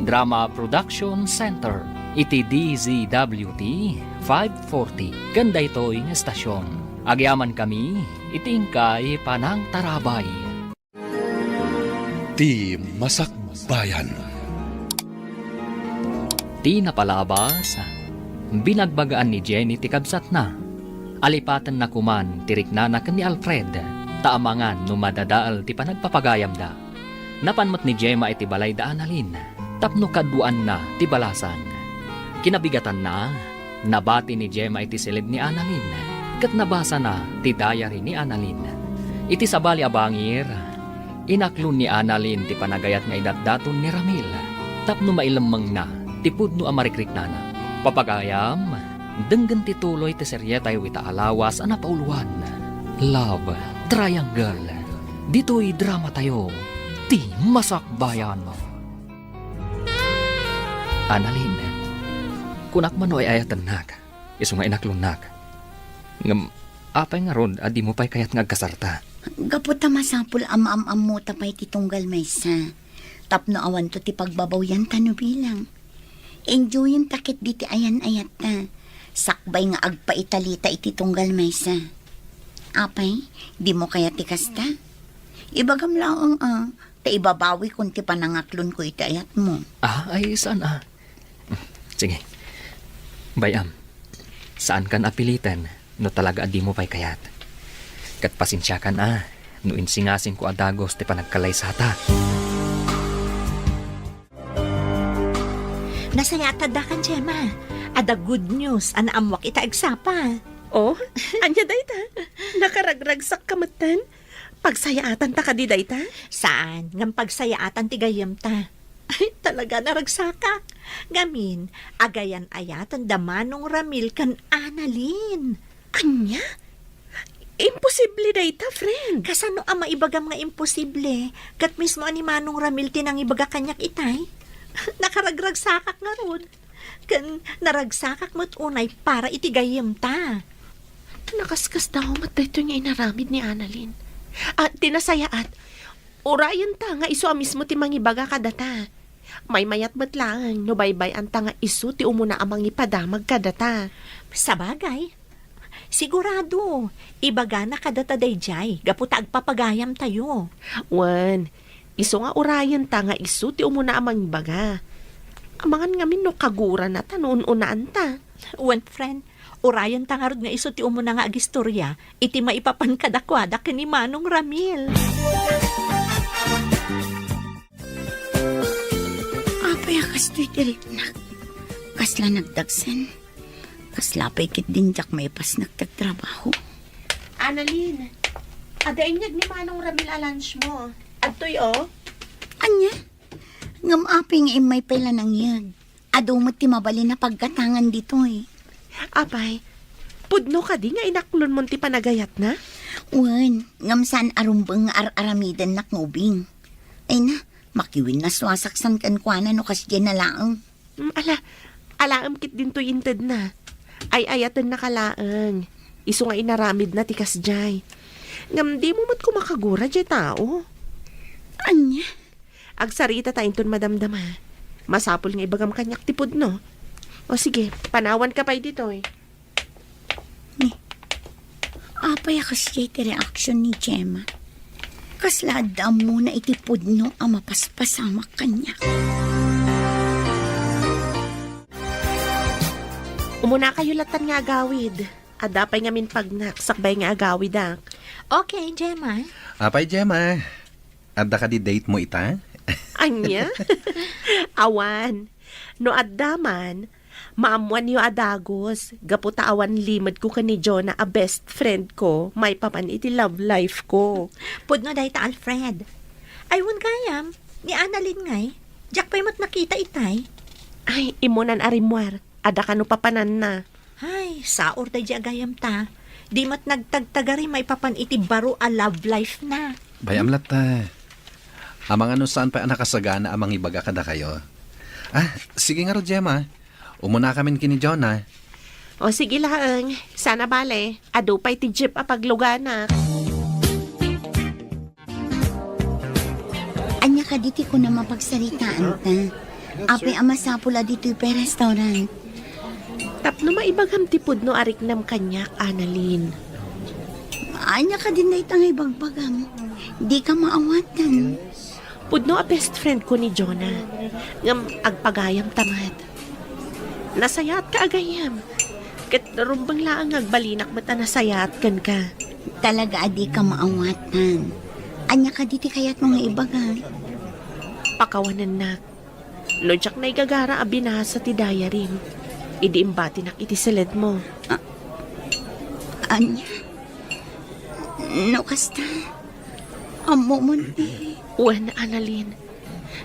Drama Production Center, iti DZWT 540. Ganda ito'y estasyon. Agyaman kami, itingkay panang tarabay. Di Masakbayan. Di napalabas, binagbagaan ni Jenny ti kabsat na. Alipatan na kuman, tirik na ni Alfred, taamangan no madadaal ti panagpapagayam da. Napanmat ni Gemma iti balay da analin, tapno kaduan na ti balasan. Kinabigatan na, nabati ni Gemma iti silid ni Annalyn, kat nabasa na ti diary ni Annalyn. Iti sabali abangir, inaklon ni Annalyn ti panagayat nga idatdaton ni Ramil, tapno mailamang na ti pudno amarikrik na na. Papagayam, denggan ti tuloy ti seryeta yu itaalawas ang napauluan. Love Triangle. Dito'y drama tayo, ti masakbayan mo. Annalyn, kunak man ay ayatan nak, iso nga inaklunak. Ngam, apay nga ron, adi mo pa'y kayat ngagkasarta. Gaputa masapul am mo tapay ti tunggal maysa. Tapno awan to ti pagbabaw yan tano bilang. Enjoyin takit diti ayan ayat ta. Sakbay nga agpaitalita iti tunggal maysa. Apay, di mo kaya ti kasta? Ibagam lang ta ibabawi kung ti panangaklon ko iti ayat mo. Ay saan Sige, bayam, saan kan apilitan no talaga adi mo pa'y kayat? Kat pasensya kan no insingasin ko adagos ti panagkalay sata. Nasayatad da kan, Gemma. Ada good news, anaamwak ita agsapa. Oh, anya dayta? Nakaragragsak kamatan? Pagsayaatan ta ka di dayta? Saan? Ngam pagsayaatan ti gayam ta. Ay, talaga naragsaka. Gamin, agayan ayatan damanong Ramil kan Annalyn. Anya? Imposible dayta, friend. Kasano ang maibagam nga imposible? Kat mismo ani Manong Ramil tinang ibaga kanyak itay? Nakaragragsakak nga ron. Kan naragsakak mo't unay para itigayam ta. Nakaskas daw mat dayto niya inaramid ni Annalyn. At tinasayaat, orayan ta nga iso mismo ti mangibaga kadata. May mayat ba't lang, no baybay anta nga iso ti umuna amang ipadamag kadata. Sa bagay, sigurado, ibaga na kadata dayjay, gaputa agpapagayam tayo. Wan, iso nga orayan ta nga iso ti umuna amang ibaga. Amangan ngamin no kagura na ta noon unaan ta. Wan, friend, orayan tangarod nga iso ti umuna nga agistorya, iti maipapan kadakwada ni Manong Ramil. Apay akas to'y diriknak. Kasla nagdagsan. Kasla pa'y kit din jak may pas nagtagtrabaho. Annalyn, adainyag ni Manong Ramil a lunch mo. Adtoy Anya? Ngam apay nga imay pala nang yag. Ado mo ti mabali na pagkatangan dito eh. Apay, pudno ka di nga inaklon mo ti panagayat na? Wan, ngam saan arumbang nga aramidan na ngubing. Ay na, makiwin na swasaksan kan kwa na no kasya na laang. Alaam kit din to inted na. Ay ayatan na kalaang. Iso nga inaramid na ti kasjay. Ngam di mo mat kumakagura jay tao. Anya? Agsarita tayo ton madamdama. Masapol nga ibagam kanyak tipod no. O sige, panawan ka pa dito eh. Apay kasya iti reaksyon ni Gemma. Kasladam mo na itipod no ang mapaspasamak kanya. Umuna kayo latan nga agawid. Adapay ngamin pagnak, sakbay nga agawi dak. Okay, Gemma. Apay, Gemma. Adda ka di date mo ita? Anya? Awan. No addaman, maamuan yo adagos. Gaputa awan limad ko ka ni Jonah a best friend ko. May paman iti love life ko. Pudno day ta Alfred. Ay, wun gayam. Ni Annalyn ngay. Jack pa'y mat nakita itay. Ay, imunan arimwar. Ada ka no papanan na. Ay, saor day di agayam ta. Di mat nagtagtagari may papan iti baro a love life na. Bayam lata. Amang ano saan pa nakasagana amang ibaga kada kayo. Sige nga ro, Gemma. Umuna kami kini Jonah. O sige lang, sana bale. Ado pa'y ti jeep a paglugana. Anya ka diti ko na mapagsalitaan ta. Apay amasapula dito pa restaurant. Tapno maibagam tipod no arik nam kanyak, Annalyn. Anya ka din na itangay bagbagam. Di ka maawatan. Pudno a best friend ko ni Jonah. Ngam agpagayam tamad. Nasayat ka agayam. Kat rumbang laang agbalinak mata nasayat kan ka. Talaga adi ka maawatan. Anya ka diti kayat mga ibaga. Pakawanan na. Lojak na igagara a binasa ti diary. Idi imbati nak iti silid mo. Anya? No kasta. Amo mo ni. Uwan, Annalyn.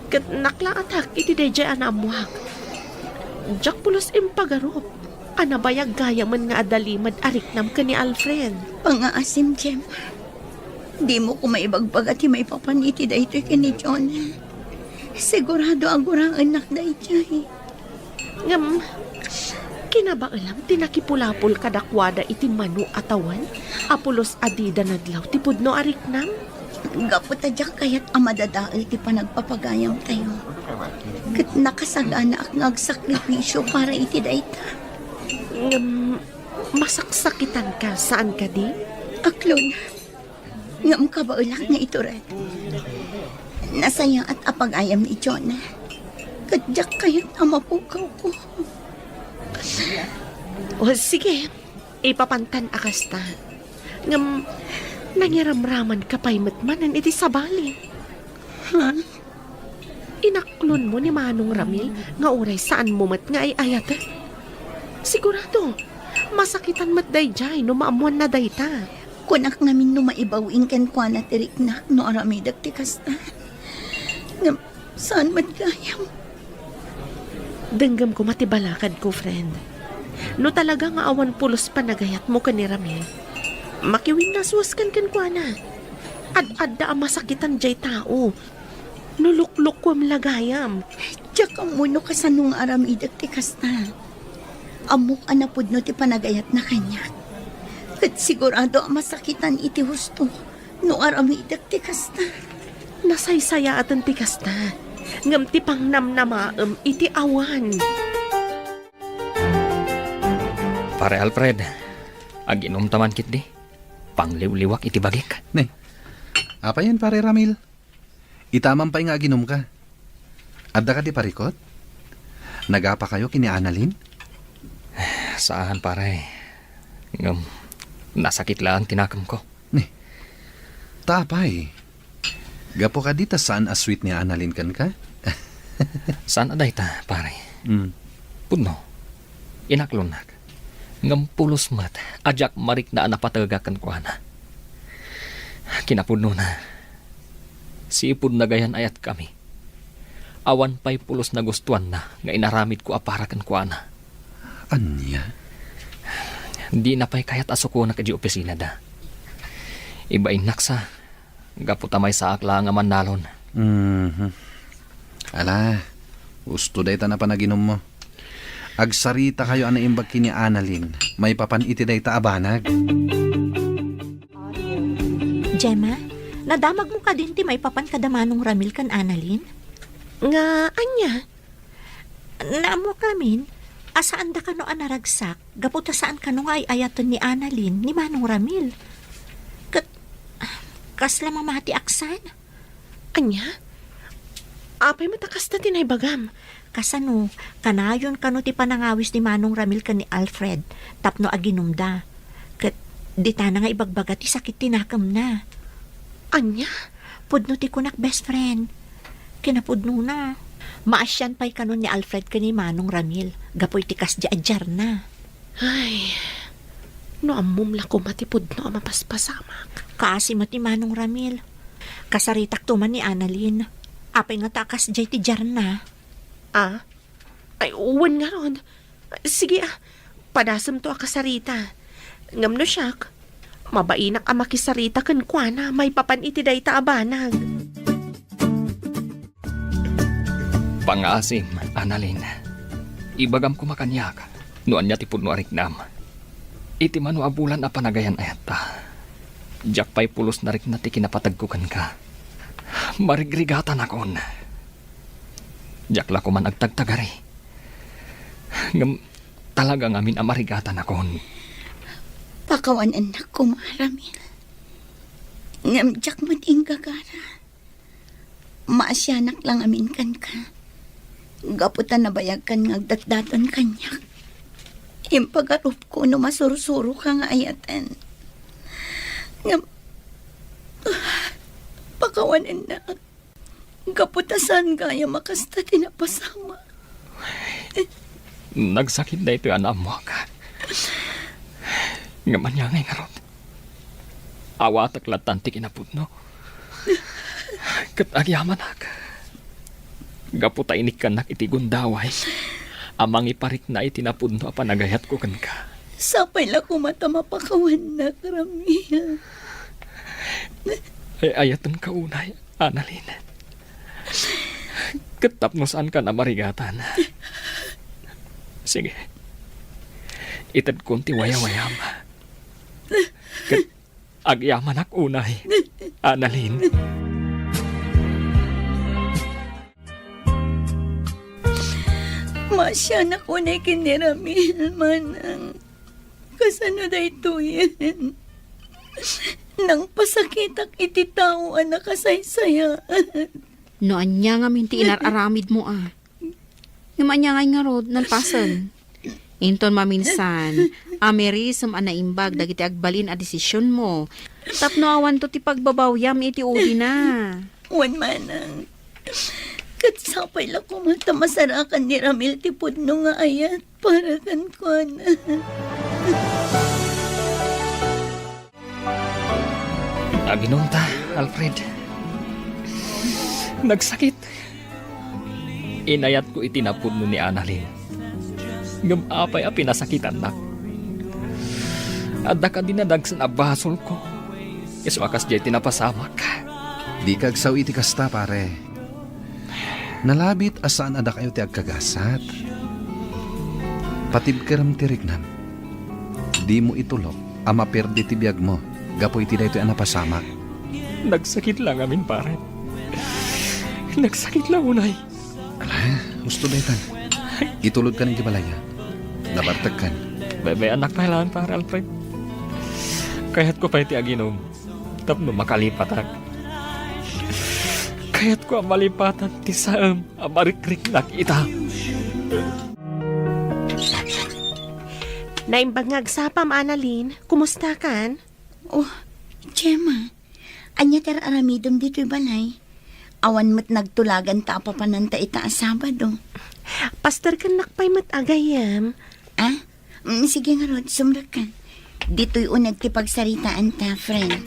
Kat naklaatak iti deje anamuak. Jak pulos impagarop. Anabayag gaya man nga adalimad ariknam ka ni Alfred. Pangaasim, Gemma. Di mo ko maibagbag at may papaniti dahito ka ni Jonah. Sigurado agurang anak na ichay. Ngam, kinabaalam tinakipulapol kadakwada iti manu atawan. Apulos adida nadlaw ti pudno ariknam. Gaputadyak kayat amadadaal ti panagpapagayam tayo. Kat nakasagana ak ngagsakripisyo para iti dayta. Ngam, masaksakitan ka saan ka di? Aklon, ngam kabaulak nga ito rin. Nasaya at apagayam ni Jonah. Kadyak kayat amapukaw ko. O sige, ipapantan akasta. Ngam, nangiramraman ka pa'y matmanan iti sabali. Ha? Inaklon mo ni Manong Ramil nga uray saan mo mat nga ay ayat. Sigurado, masakitan mat dayjay no maamuan na dayta. Kunak ngamin no maibawing kan kwa na tirik na no aramidak ti kasta. Ngam, saan magayam? Denggam ko matibalakad ko, friend. No talaga nga awan pulos panagayat mo ka ni Ramil. Makiwin na suwaskan kan kwa na. Ad-adda ang masakitan jay tao. Nulukluk ko am lagayam. Diyak ang muno ka sa nung aramidak ti kasta. Amok anapod no ti panagayat na kanya. Kat sigurado ang masakitan iti husto no aramidak ti kasta. Nasaysaya atan ti kasta. Ngam ti pang namnamaam iti awan. Pare Alfred, aginom taman kit di. Pangliw-liwak iti bagik. Apa yan, pare Ramil? Itaman pa nga ginom ka. Adda ka di parikot? Nagapa kayo kini Annalyn? Saan pare? Ngam, nasakit lang tinakam ko. Tapay. Gapo ka dita saan asweet ni Annalyn kan ka? Saan aday ta, pare? Puno, inaklonak. Ngam pulos mat, ajak marik na napatagakan ko na. Kinapudno na. Si ipod na gayan ayat kami. Awan pa'y pulos na gustuan na, nga inaramid ko aparakan ko na. Anya? Di na pa'y kayat asuko na kadi opisina da. Iba inaksa, gaputamay sa akla nga manalon. Ala, gusto day ta na panaginom mo. Agsarita kayo ana imbag kini Annalyn. May papan iti day ta abanag. Gemma, nadamag mo ka din ti may papan kadamanong Ramil kan Annalyn? Nga, anya? Naamo kamin, asaan da ka no anaragsak, gaputa saan ka no ay ayaton ni Annalyn ni Manong Ramil. Kasla mamati aksan? Anya? Apay matakas na tinay bagam. Kasano, kanayon kano ti panangawis ni Manong Ramil kan ni Alfred, tapno aginumda. Di ta na nga ibagbaga ti sakit tinakam na. Anya? Pudno ti kunak best friend. Kinapudno na. Maasyan pa'y kanon ni Alfred kani Manong Ramil. Gapoy ti kas di adjar na. Ay, no amum la kumatipod no mapaspasamak. Kaasi mo ti Manong Ramil. Kasaritak tuman ni Annalyn. Apay nga takas di ti jar na. Ah? Ay, uwan nga ron. Sige padasam to akasarita. Ngam no siyak. Mabainak ang makisarita kan kuana may papan iti day taabanag. Pangasim, Annalyn. Ibagam ko makanyak. Nuan niya tipod no ariknam. Iti mano abulan a panagayan ayat ta. Diyak pa'y pulos na rin na ti kinapatagkukan ka. Marigrigatan akon. Diyak la ko man agtagtagari. Ngam talagang amin amarigatan akon. Pakawan anak ko, Ramil. Ngamjak mo ting gagara. Maasyanak lang amin kan ka. Gaputan na bayag kan ngagdatdaton kanyak. Impagarup ko no masurusuro ka nga ayatan. Pakawan anak. Gaputasan kaya makasta tinapasama. Nagsakit na ito yung anak mo ka. Ngaman niya ngay nga ron. Awatak latanti kinapudno. Kat agyaman ak. Gaputa inik kanak iti gundaway. Amang iparik na itinapudno a panagayat ko kan ka. Sapay la kumata mapakawan na, Ramil. Ay ayatan ka unay, Annalyn. Katapnosan ka na marigatan. Sige. Itad konti waya-wayam. Agyaman ak unay, Annalyn. Masya na ko na kiniramil manang. Kasano da ito yan? Nang pasakitak iti tao anak kasaysayaan. No anya nga minti inararamid mo Ngaman niya nga rod nalpasan. Inton maminsan, amerisam anaimbag dagiti agbalin a desisyon mo. Tapno awan to ti pagbabawyam iti uli na. Wan manang. Katsapay lang kumata masarakan ni Ramil ti pudno nga ayat para kan ko na. Aginunta, Alfred. Nagsakit. Inayat ko itinapudno ni Annalyn. Gamapay a pinasakitan na. Adda ka dinadagsan a basol ko. Iswakas jay tinapasamak. Di kagsaw iti kasta, pare. Nalabit asaan ada kayo ti agkagasat. Patibkeram ti rignam. Di mo itulok, ama perdi ti biyag mo. Gapoy ti daytoy anapasamak. Nagsakit lang amin, pare. Nagsakit lang, unay. Ala, gusto daytan. Itulod ka ng gibalaya. Nabartag kan. Bebe anak pa lang, pare, Alfred. Kaya't ko pa iti aginom. Tapno makalipat ak. Kaya't ko ang malipatan ti saam amarikrik nakita. Naimbag sapam, Annalyn. Kumusta kan? Oh, Gemma. Anya ter aramidom dito'y balay. Awan mo't nagtulagan ta papananta ita Sabado. Pastor kan nakpay matagayam. Ah? Sige nga Rod, sumrak ka. Dito'y unag kipagsaritaan ta, friend.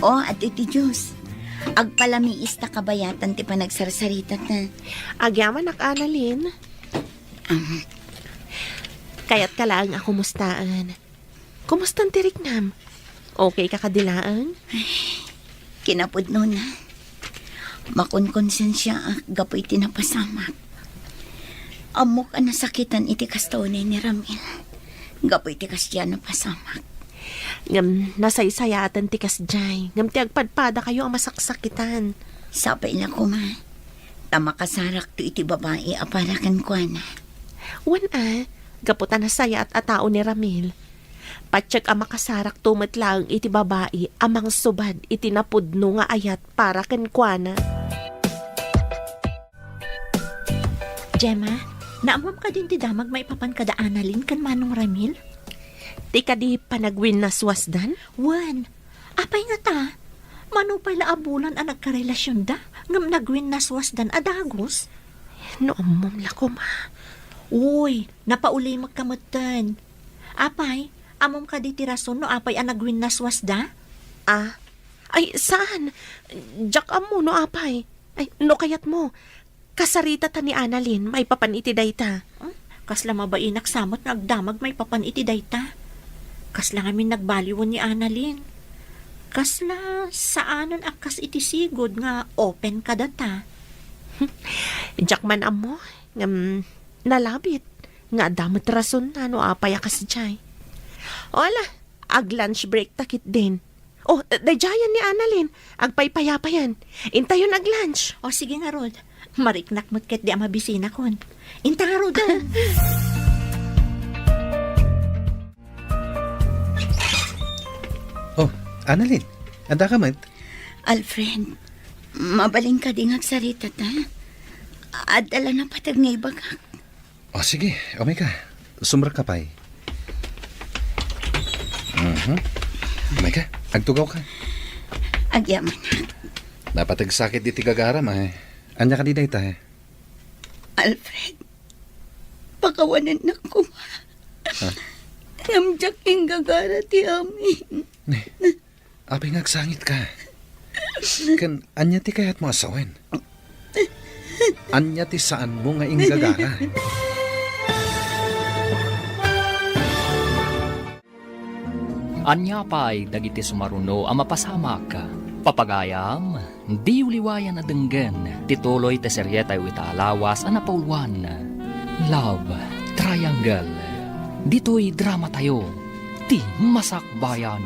Oh, at iti Diyos. Agpalamiis ta kabayatan ti panagsarsarita ta. Agyaman ak, Annalyn. Kaya't kalaang ako mustaan. Kumustan ti Rignam? Okay ka kadilaan? Kinapudno na. Makunkonsensya gapoy tinapasamak. Amok ang nasakitan iti kastonay ni Ramil. Gapoy ti kasya napasamak. Ngam nasaysayatan ti kasjay. Ngam ti agpadpada kayo ang masaksakitan. Sapay na ko ma. Tamakasarak to iti babae aparakan ko na. Wan gaputan na saya at atao ni Ramil. Patsyak ang makasarak tumatlang iti babae amang subad iti napudno nga ayat para kan kuana. Gemma, naamam ka din ti damag maipapan kada Annalyn kan Manong Ramil? Ti kadi panagwin na swasdan? Wan, apay nga ta. Manupay la abulan ang nagkarelasyon da. Ngam nagwin na swasdan adagos. No, amom lakom ha. Uy, napauli magkamatan. Apay, amom ka di tirason no apay ang nagwin na swasda? Ah, ay saan? Jack amo no apay. Ay, no kayat mo. Kasarita ta ni Annalyn, may papaniti dayta. Kasla mabain naksamot nagdamag may papaniti dayta. Kasla ngamin nagbaliwan ni Annalyn. Kasla saanan akas itisigod nga open ka data. Jack man amo, nalabit. Nga damot rason na no apay akas jay. Ola, ag lunch break takit din. Oh, dajayan ni Annalyn, agpaypayapayan. Intayon ag lunch. O sige nga Rod, mariknak mo't ket di amabisina kon. Inta nga Rod. Oh, Annalyn, anda ka man? Alfred, mabaling ka ding agsarita ta. Adala na patag nga ibagak. Oh, sige, ka. Sumra ka pa'y. Ka, agtugaw ka. Agyaman. Napatag sakit di tigagaram Anya ka di dayta Alfred, pakawanan na ko. Namjak king gagara ti amin. Apay ngagsangit ka. Kan, anya ti kayat mo asawen. Anya ti saan mo nga inggagara. Anya pa'y dagiti sumaruno ang mapasamak. Papagayam, di uliwayan na denggen, tituloy te seryeta yu itaalawas ang napauluan. Love Triangle. Dito'y drama tayo, ti masakbayan.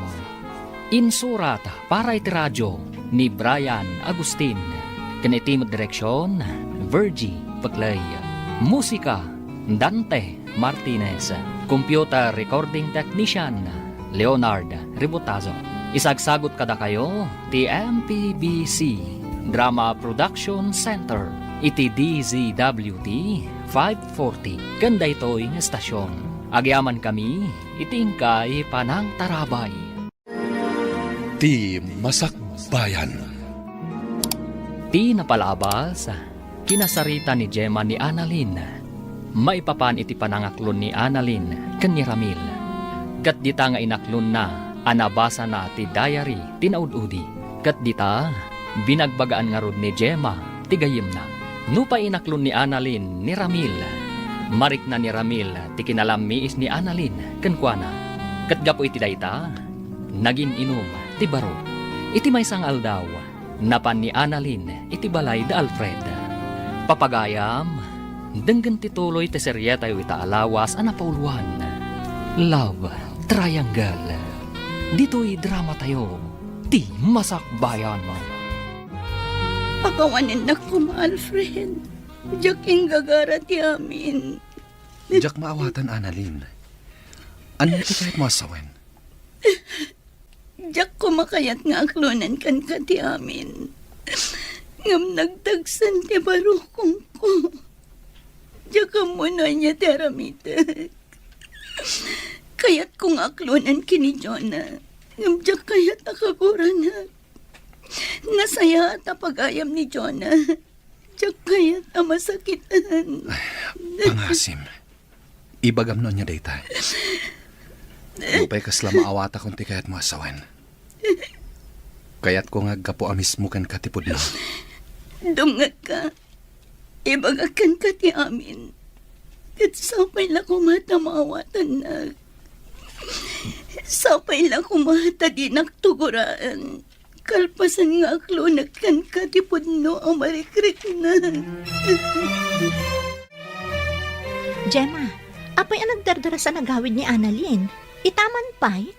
Insurat para iti radyo ni Brian Agustin. Kanitimod direksyon, Virgie Paclay. Musika, Dante Martinez. Computer recording technician, Leonard Ributazo. Isagsagot kada kayo, TMPBC Drama Production Center, iti DZWT 540. Ganda ito'y estasyon. Agyaman kami, itingkay panang tarabay. Ti Masakbayan. Ti napalabas, kinasarita ni Gemma ni Annalyn. Maipapan iti panangaklon ni Annalyn ken ni Ramil. Kat dita nga inaklon na, anabasa na ti diary tinaududi. Kat dita, binagbagaan nga rod ni Gemma, tigayim na. Nupa inaklon ni Annalyn ni Ramil. Marik na ni Ramil, ti kinalamiis ni Annalyn, kenkwana. Kat gapo iti dayta, naging inom, ti baro. Iti may sang aldaw, napan ni Annalyn, iti balay da Alfred. Papagayam, denggan tituloy ti seryeta yu itaalawas ang napauluan. Love Triangle. Dito'y drama tayo, ti masakbayan mo. Pakawanan na ko, Alfred. Jaking gagara ti amin. Jak maawatan, Annalyn. Anya ti kahit mo asawen? Jak kumakayat nga aklonan kan ka ti amin. Ngam nagtagsan ti barukong ko. Jak mo na niya ti aramitek. Kayat kong aklonan kini Jonah. Ngam jak kayat nakaguranak. Nasaya at apagayam ni Jonah. Jak kayat na masakitan. Pangasim. Ibagam no niya dayta. Lupay kasla maawata kung ti kayat mo asawen. Kayat ko nga gapo amis mo kan katipod mo. Dungat ka. Ibagakan ka ti amin. Kat sapay lang kumata maawatan na. Sapay lang kumata di nagtuguraan. Kalpasan nga aklunak kan katipod no ang marikrik na. Gemma, apay ang nagdardara sa nagawid ni Annalyn? Itaman pa'y?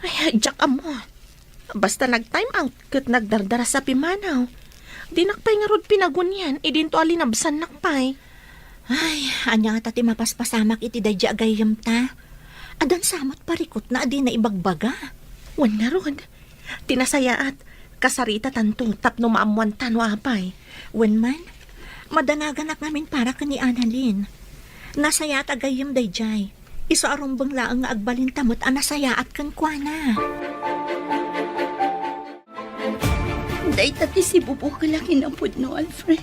Ay, Jack amo. Basta nag-time out kat nagdardara sa pimanaw. Di nakpay nga rod pinagunyan, idinto alinabsan nakpay. Ay, anya nga tati mapaspasamak iti dadya agayam ta. Adan samot parikot na adi na ibagbaga. Wan nga rod. Tinasaya at kasarita tanto tapno maamuan tanwa apay. Wen man, madanagan ak namin para ka ni Annalyn. Nasaya at agayam dayjay. Iso arumbang laang nga agbalintamot anasaya at kankwana. Day tati si Bubo kalaki na pudno, Alfred.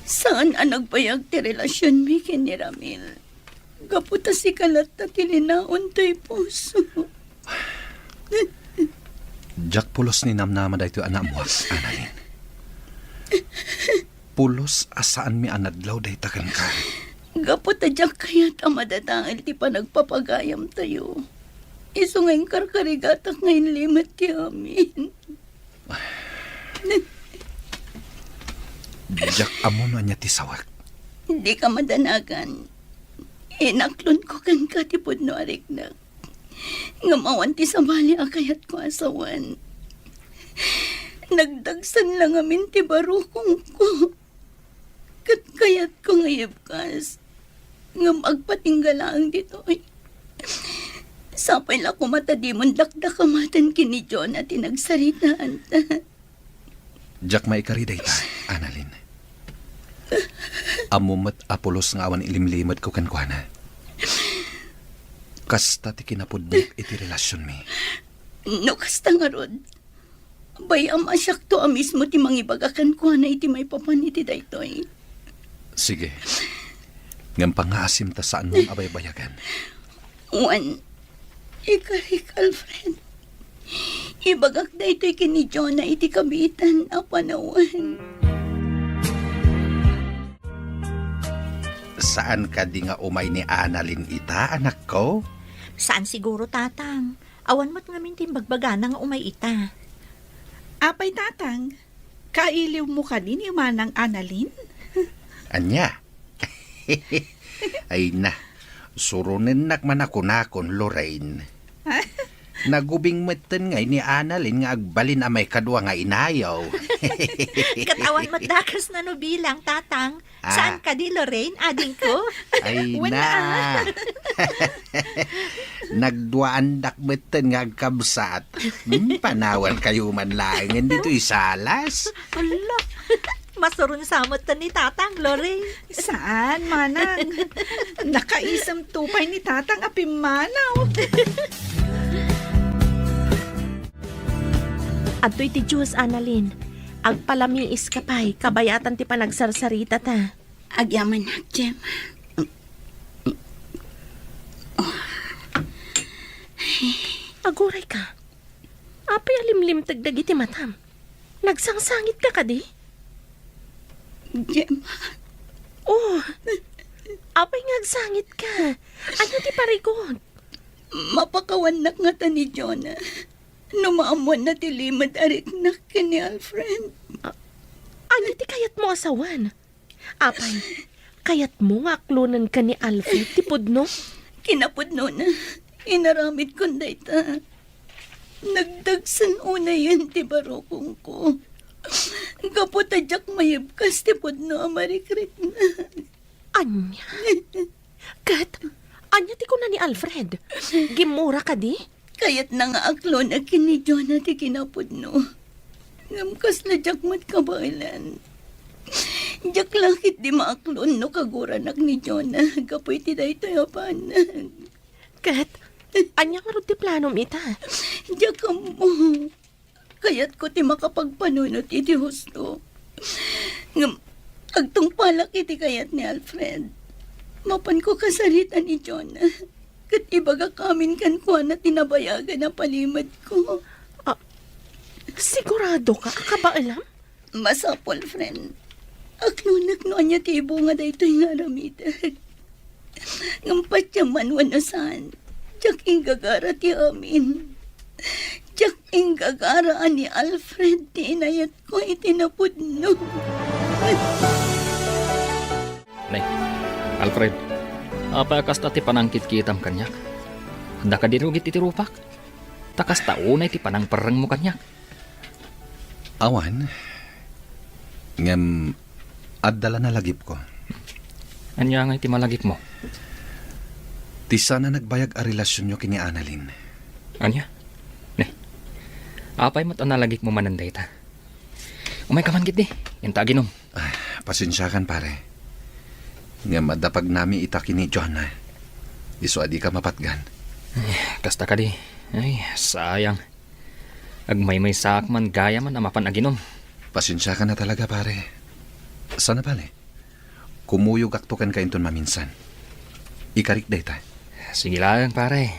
Saan ang nagbayag ti relasyon mi ni Ramil? Kaputa si kalat na tilinaon to'y puso. Jack pulos ni namnama dahito anak mo, Annalyn. Pulos asaan mi anadlaw dahita kan ka. Kaputa Jack kaya't amadataal ti pa nagpapagayam tayo. Iso ngayong karkarigatak ngayon limat ti amin. Jack amuno niya ti sawak. Hindi ka madanagan. Inaklon ko kan katipod no ariknak. Ngamawan ti sabali akayat ko asawan. Nagdagsan lang amin ti barukong ko. Kayat ko ngayabkas. Ngam agpatinggalaan dito. Sapay la ko matadimon dakdakamatan kini John at tinagsaritaan ta. Jack maikari dayta, Annalyn. Amumat apulos nga awan ilimlimad ko kankwana. Kasta ti kinapudnik iti relasyon mi. No kasta nga rod. Bayam asyak to mismo ti mangibagakan ko na iti may papaniti daytoy. Sige. Ngam pangasim ta saan mong abay-bayagan. Juan, ikarik Alfred. Ibagak daytoy kini John na iti kabitan a panawan. Saan ka di nga umay ni Annalyn ita, anak ko? Saan siguro, tatang? Awan mo't ngamin timbagbaga nga umay ita. Apay tatang, kailiw mo ka din yung manang Annalyn? Anya? Ay na, surunin nakman ako nakon, Lorraine. Nagubing meten ngay ni Annalyn nga agbalin amay kadwa nga inayaw. Katawan mo't dakas na no bilang, tatang. Saan ka di, Lorraine, ading ko? Ay na. Nagduaan dakmeten nga agkabsat. Panawan kayo man lang, dito isalas. Hala, masurun samot ta ni tatang, Lorraine. Saan, manang? Nakaisam tupay ni tatang apimanaw. Adto'y ti Diyos, Annalyn. Agpalamiis ka pa'y, kabayatan ti panagsarsarita ta. Agyaman na, Gemma. Aguray ka. Apay alimlim tagdagi ti matam. Nagsangsangit ka di? Gemma, Oh, apay ngagsangit ka. Ano ti parigod? mapakawanak nga ta ni Jonah. Numaamuan na ti limad ariknak kini Alfred. Ano ti kayat mo asawan? Apay, kayat mo nga aklunan ka ni Alfred ti pudno? Kinapudno na. Inaramid kong dayta. Nagdagsan una yun ti barokong ko. Kaputadyak mayibkas ti pudno amarikrit na. Anya? Kat, anya ti ko na ni Alfred? Gimura ka di? Kayat na nga aklo na kini Jonah ti kinapudno. Ngamkas na jak mat kabailan. Jak lakit di maaklon no kaguranak ni Jonah. Kapoy ti dayto yapanan. Kat, anya nga ro ti planom ita? Jak mo. Kayat ko ti makapagpanunot iti husto. Ngam, agtong palak iti kayat ni Alfred. Mapan ko kasaritan ni Jonah. Kat ibaga kamin kan ko na tinabayagan na palimad ko. Sigurado ka? Ka ba alam? Masapol, friend. Aklunak no anya ti bunga dayto yung aramitan. Ngampat yaman wanasan. Diyak inggagara ti amin. Diyak inggagara ni Alfred ti inayat ko itinapudno. Nay, Alfred, apa kasta ti panangkit kitam kanyak? Handa ka dirugit iti rupak? Takas taunay ti panang parang mo kanyak. Awan, ngam adala na lagip ko. Anya nga iti malagip mo? Ti sana nagbayag a relasyon nyo kini Annalyn. Anya? Ne, apay mo't analagik mo mananday ta. Umay ka man git di, inta ginom. Pasensyakan pare. Ngam adapag nami ita kini John. Iso adi ka mapatgan. Kasta ka di. Ay, sayang. Agmay-may sak man gaya man amapan aginom. Pasensya ka na talaga, pare. Sana pale. Kumuyog aktukan ka inton maminsan. Ikarik dayta. Sige lang, pare.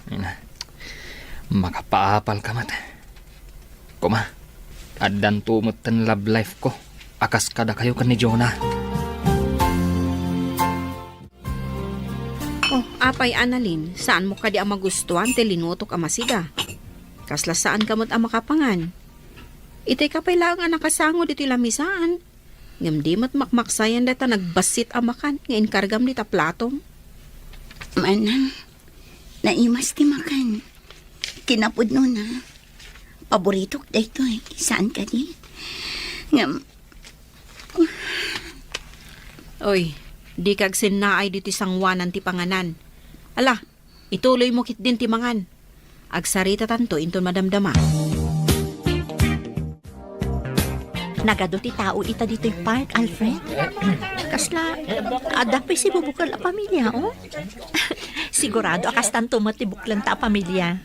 Ayun na. Makapaapal ka mat. Kuma, adan tumot tan love life ko. Akas kada kayo kan ni Jonah. Oh, apay Annalyn, saan mo ka di ang magustuhan ti linutok ang masiga? Kasla saan kamot ang makapangan? Itay ka pa'y lang ang nakasango dito lamisaan. Ngam di mat makmaksayan data nagbasit ang makan, ngayon kargam dita platong. Manang, naimas ti makan. Kinapod no na. Paborito ko dito eh. Saan ka di? Ngam, Oy, di kag sinaay dito sangwanan ti panganan. Ala, ituloy mo kit din ti mangan. Agsarita tanto inton madamdama. Nagado ti tao ita dito'y park, Alfred. Kasla, adapay si bubukal a pamilya, oh. Sigurado akas tanto matibuklan ta a pamilya.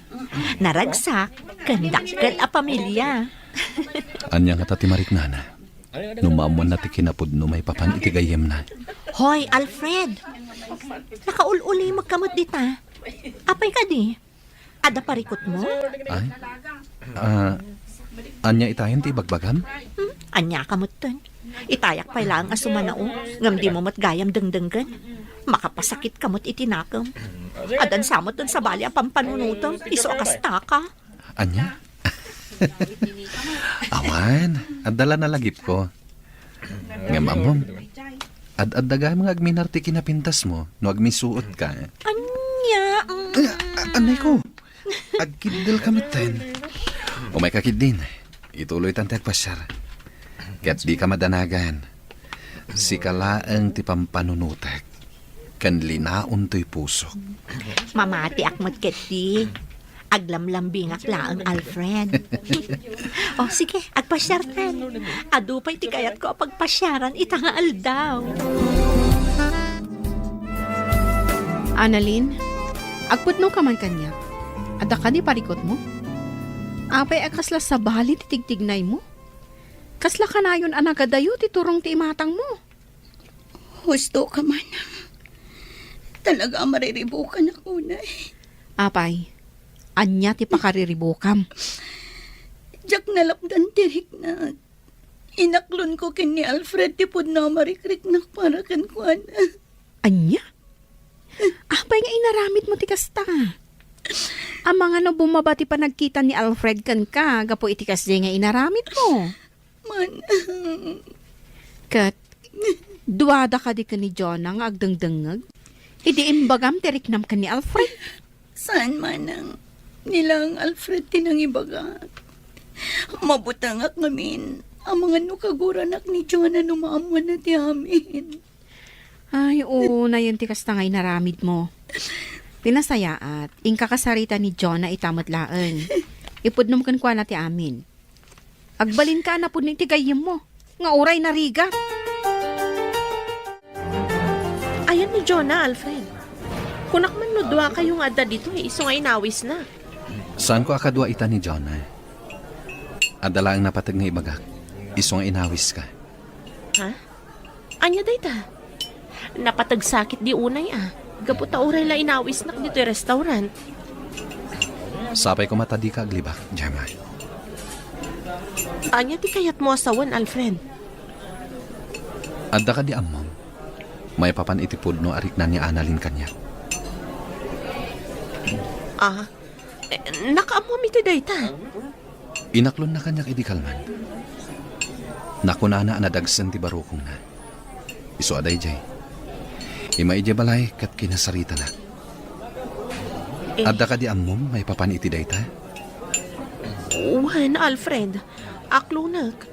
Naragsak, kandakkel a pamilya. Anya nga tati mariknana. Numamuan na ti kinapod no may papan itigayem na. Hoy, Alfred. Nakaululi magkamot dita. Apay ka di? Ada parikot mo? Ay? Anya itayan ti bagbagam? Anya kamot ton. Itayak pa lang asumanao. Ngam di mo matgayam dengdenggan. Makapasakit kamot itinakam. Adan samot dun sa bali ang pampanunutom. Iso akas taka. Anya? Awan, adala na lagip ko. Nga mamom, ad-adaga mga agminar ti kinapintas mo, no agmisuot ka. Anya? Anay ko, agkidil kamit ten. O may kakid din, ituloy tantek pasyar. Kaya't di ka madanagan. Si kalaang ti pampanunutek, kan linaon to'y puso. Mamati akmat keti. Aglamlambing laang Alfred. O sige, agpasyartan. Adupay ti kayat ko pagpasyaran itangaal daw. Annalyn, agputno ka man kanya. Ada ka di parikot mo? Apay akasla sa bali ti tigtignay mo? Kasla ka na yun anagadayo ti turong ti imatang mo. husto ka man. Talaga mariribukan ako na Apay, anya ti pakariribukam. Jak nalapdan tirik na. Inaklon ko kin ni Alfred ti pud na marikrik na para kan kuan. Anya? Apay nga inaramit mo ti kasta. Ang mga no bumaba ti panagkita ni Alfred kan ka, gapo iti kasdi nga inaramit mo. Man, Kat, duwada ka di ka ni Jonah nga agdangdangag. Idi imbagam tiriknam ka ni Alfred. saan man ang nilang Alfred tinangibagat. Mabutangak ngamin ang mga nukaguranak ni Jonah numamuan na ti amin. Ay, oo, na yun ti kasta nga inaramid mo. Pinasayaat, ingkakasarita ni Jonah itamot laan. Ipudnom kan kwa na ti amin. Agbalin ka na po ni tigayim mo. Nga oray na riga. Ayan ni Jonah, Alfred. Kunak man no dua kayong adda dito iso nga inawis na. Saan ko akadwa ita ni Jonah? Adala ang napatag nga ibagak. Isong inawis ka. Ha? Anya dayta? Napatagsakit di unay Gaputa oray la inawis nak dito yung restaurant. Sapay ko matadi ka aglibak, Gemma. Anya ti kayat mo asawan, Alfred. Adda ka di among. May papan itipod no arik na ni Annalyn kanya. Nakaamom iti dayta. Inaklon na kanya kay di kalman. Nakunana anadagsan ti barukong na. Iso aday jay. Ima ije balay kat kinasarita na. Adda ka di amom may papan iti dayta. Uwan, Alfred. Aklunak.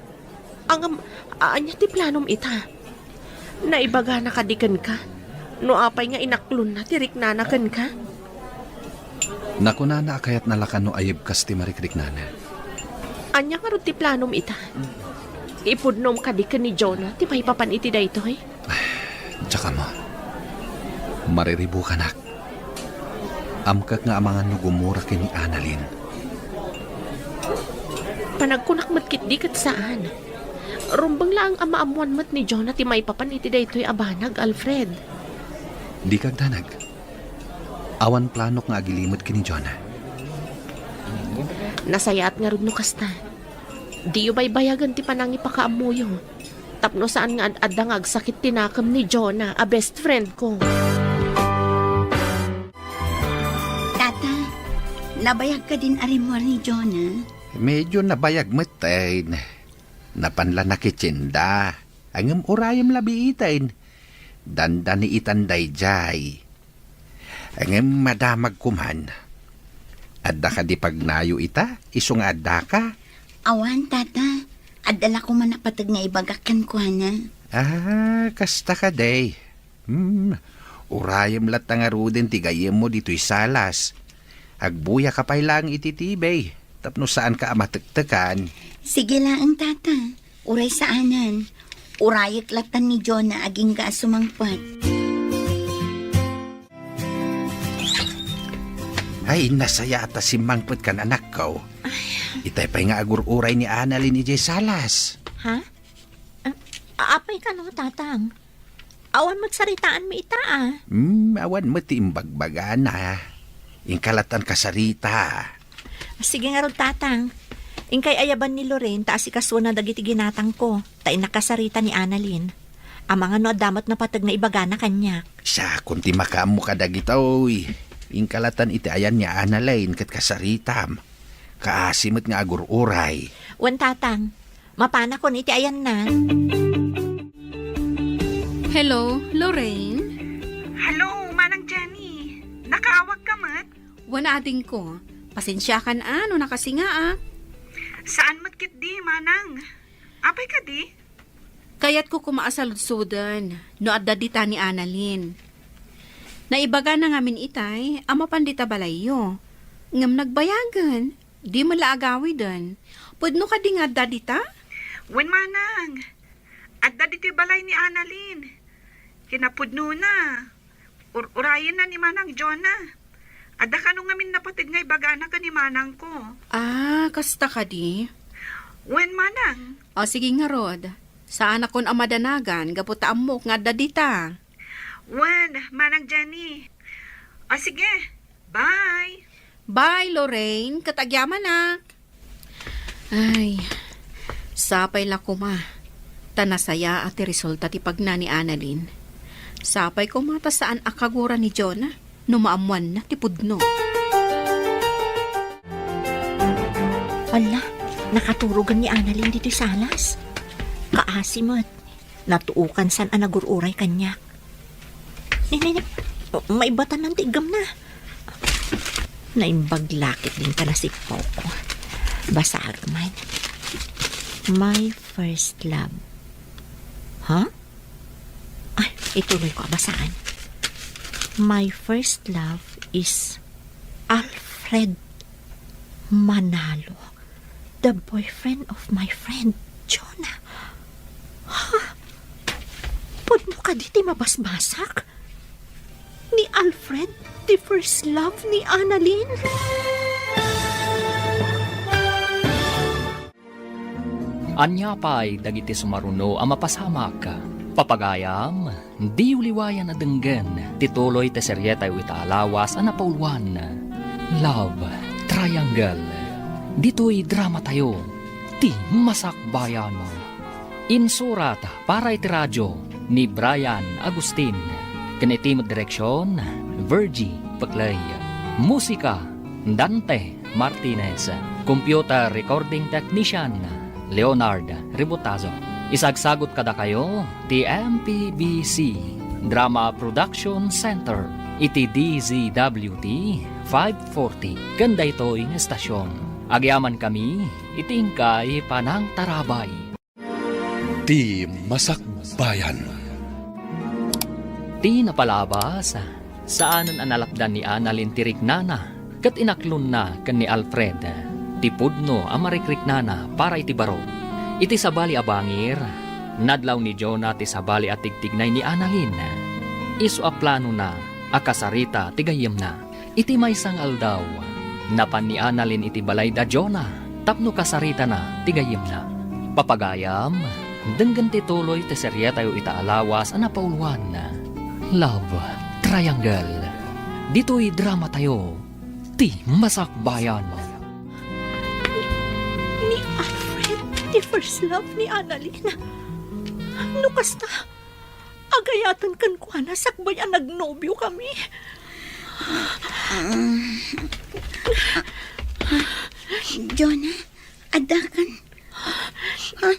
Anya ti planom ita. Naibaga na kadikan ka. No apay nga inaklon na tirik nanakan ka. Nakunana akayat nalakan no ayib kas ti marikrik nana. Anya nga ro ti planom ita. Ipudnom kadikan ni Jonah ti pahipapan iti daytoy. Tsaka mo. Mariribu ka nak. Amkak nga amangan no gumura kini Annalyn. Panagkunak matkit di kat saan. Rumbang lang ang maamuan mat ni Jonah ti may papan iti daytoy abanag, Alfred. Di kag danag. Awan planok nga agilimod kini Jonah. Nasayat nga rudno kasta. Di yu baybayagan ti panang ipakaamuyo. Tapno saan nga ad-adangag sakit tinakam ni Jonah, a best friend ko. Tata, nabayag ka din arimor ni Jonah. Medyo nabayag matain. Napanla na kitsinda. Angam urayam labi itain. Danda ni itanday jay. Angam madamag kuman. Adda ka di pagnayo ita? Isong adda ka? Awan, tata. Adala ko man napatag nga ibagakan ko, na. Kasta ka day. Urayam lat nga rudin tigayem mo dito'y salas. Agbuya ka pa'y lang ititibay. Tapno saan ka amatektekan. Sige lang, tata. Uray saanan. Urayak latan ni Jonah aging ka sumangpat. Ay, nasaya ata si mangpet kan anak ko. Itay pa'y nga agur-uray ni Annalyn ni Jay Salas. Ha? Apay ka no, tatang? Awan magsaritaan mi ita Awan mo tiimbagbaga na. Ingkalatan kasarita. Sige nga ron, tatang. Ingkay ayaban ni Loren, taas ikaswa na dagiti ginatang ko. Tay nakasarita ni Annalyn. Ang mga no damat na patag na ibaga na kanyak. Siya, kunti makamu ka dagitoy. Ingkalatan iti ayan ni Annalyn kat kasaritam. Kaasimot nga agur-uray. Wan, tatang. Mapana ko iti ayan na. Hello, Lorraine? Hello, Manang Jenny. Nakaawag ka mat? Wana ading ko. Pasensya kan ano nakasinga Saan matkit di, Manang? Apay ka di? Kayat ko kumaasaludsudan no adda dita ni Annalyn. Naibaga na ngamin itay, ama pandita balayo. Ngam nagbayagan, di mo laagawi dan. Pudno ka di nga adda dita? Wen, Manang. Adda diti balay ni Annalyn. Kinapudno na. Urayan na ni Manang Jonah. Adda ka nung ngamin napatig nga ibagana ka ni Manang ko. Kasta ka di? Wen, Manang? O sige nga Rod, saan akon amadanagan, gaputa amok nga adda dita. Wen, Manang Jenny. O sige, bye. Bye, Lorraine. Katagyaman na. Ay, sapay la kuma. Tanasaya at resulta ti pagna ni Annalyn. Sapay ko mata saan akagura ni Jonah. Numaamuan na ti pudno. Wala, nakaturugan ni Annalyn dito salas. Kaasimot. Natuukan san anagururay kanya. Nini, maibatan ng tigam na. Naimbaglakit din ka na sikpaw ko. Basag man. My first love. Ha? Ay, ituloy ko. Basaan. My first love is Alfred Manalo, the boyfriend of my friend Jonah. Ha? Pud mo ka diti mabasbasak? Ni Alfred, the first love ni Annalyn? Anya pa'y dagiti sumaruno ang mapasamak. Papagayam, di uliwayan na denggen, tituloy te seryeta yu itaalawas ang napauluan. Love Triangle. Dito'y drama tayo, ti masakbayan mo. Insurat para iti radyo ni Brian Agustin. Kanitimod direksyon, Virgie Paclay. Musika, Dante Martinez. Computer recording technician, Leonard Ributazo. Isagsagot kada kayo, ti MPBC Drama Production Center, iti DZWT 540. Ganda ito'y estasyon. Agyaman kami, itingkay panang tarabay. Ti Masakbayan. Ti napalabas, saanan analapdan ni Annalyn ti Rignana, kat inaklon na kan ni Alfred. Ti pudno ang marikriknana para iti baro. Iti sabali abangir, nadlaw ni Jonah ti sabali at tigtignay ni Annalyn. Isu a plano na, akasarita tigayem na. iti maysang aldaw, napan ni Annalyn iti balay da Jonah, tapno kasarita na, tigayim na. Papagayam, denggan ti tuloy ti serye tayo itaalawas ana pauluan. Love Triangle. Dito'y drama tayo, ti Masakbayan. Ni Alfred, the first love ni Annalyn. Lukas na, agayatan kan ko na sakbayan nagnobyo kami. Jonah, adakan. Ha?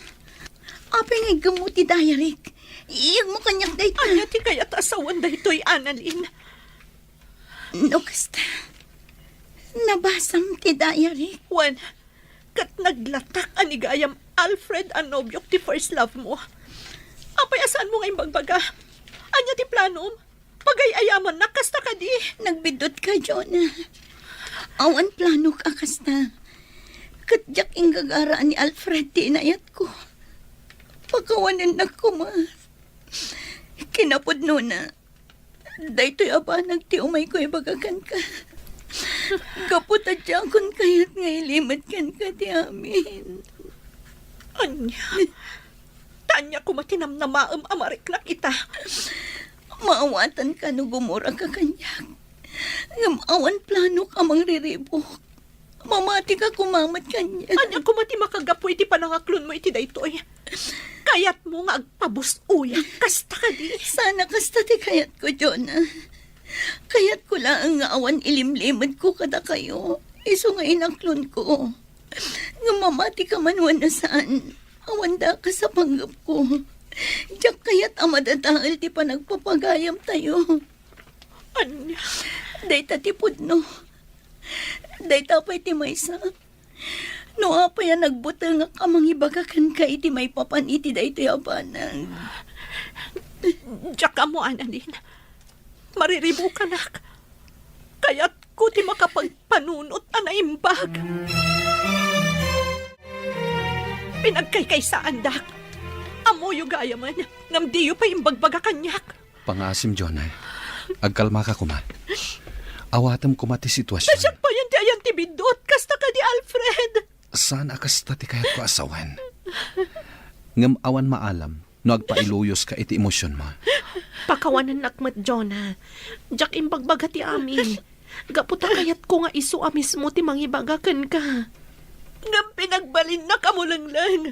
Apay nga gamuti dayarik. Iyag mo kanyak day ka. Anya ti kayat asawan da ito'y Annalyn. No, kasta. Nabasam ti dayarik. Juan, kat naglatak anigayam Alfred anobyok ti first love mo. Apay asaan mo ngayong bagbaga? Anya ti planom? Pagayayaman na kasta ka di. Nagbidot ka, Jonah. Awan plano ka, kasta. Katyak ing gagaraan ni Alfred ti inayat ko. Pagkawanan na ko, ma. Kinapod no na. Daytoy aba nagti umay ko ibagakan ka. Kapot at yakon kaya't ngailimat kan ka ti amin. Anya, tanya ko matinam na maam amariknak ita. Maawatan ka no gumura ka kanyak. Ngamawan plano ka mang riribok. Mamati ka kumamat kanya. Anya ko mati makagapo iti panangaklon mo iti daytoy. Kayat mo nga agpabus uya, kasta ka di. Sana kasta ti kayat ko, Jonah. Kayat ko lang nga awan ilimlimad ko kada kayo. Iso nga inaklon ko. Nga mamati ka manwan na saan. Awan da ka sa panggap ko. Diyak kayat amadadahal ti panagpapagayam tayo. Anya, Dayta ti pudno. Dayta pa'y ti maysa. No apay nagbutang nga kamang ibagakan ka iti may papan iti daytoy abanang. diyak ka mo, Annalyn. Mariribo ka nak. Kayat ko ti makapagpanunot anaimbag. Pinagkaykaysaan dak. Amo yu gaya man, namdiyo pa imbagbaga kanyak. Pangasim, Jonah. Agkalma ka kuma. Awatam kuma ti sitwasyon. Nasyak pa yan ti ayan ti bidot, kasta ka di Alfred. Saan akas ti kayat ko asawan? Ngam awan maalam, no agpailuyos ka iti emosyon mo. Pakawanan nakmat, Jonah. Jak imbagbaga ti amin. Gaputa kayat ko nga isu amis mo ti mangibagakan ka. Ngam pinagbalin na kamo lang.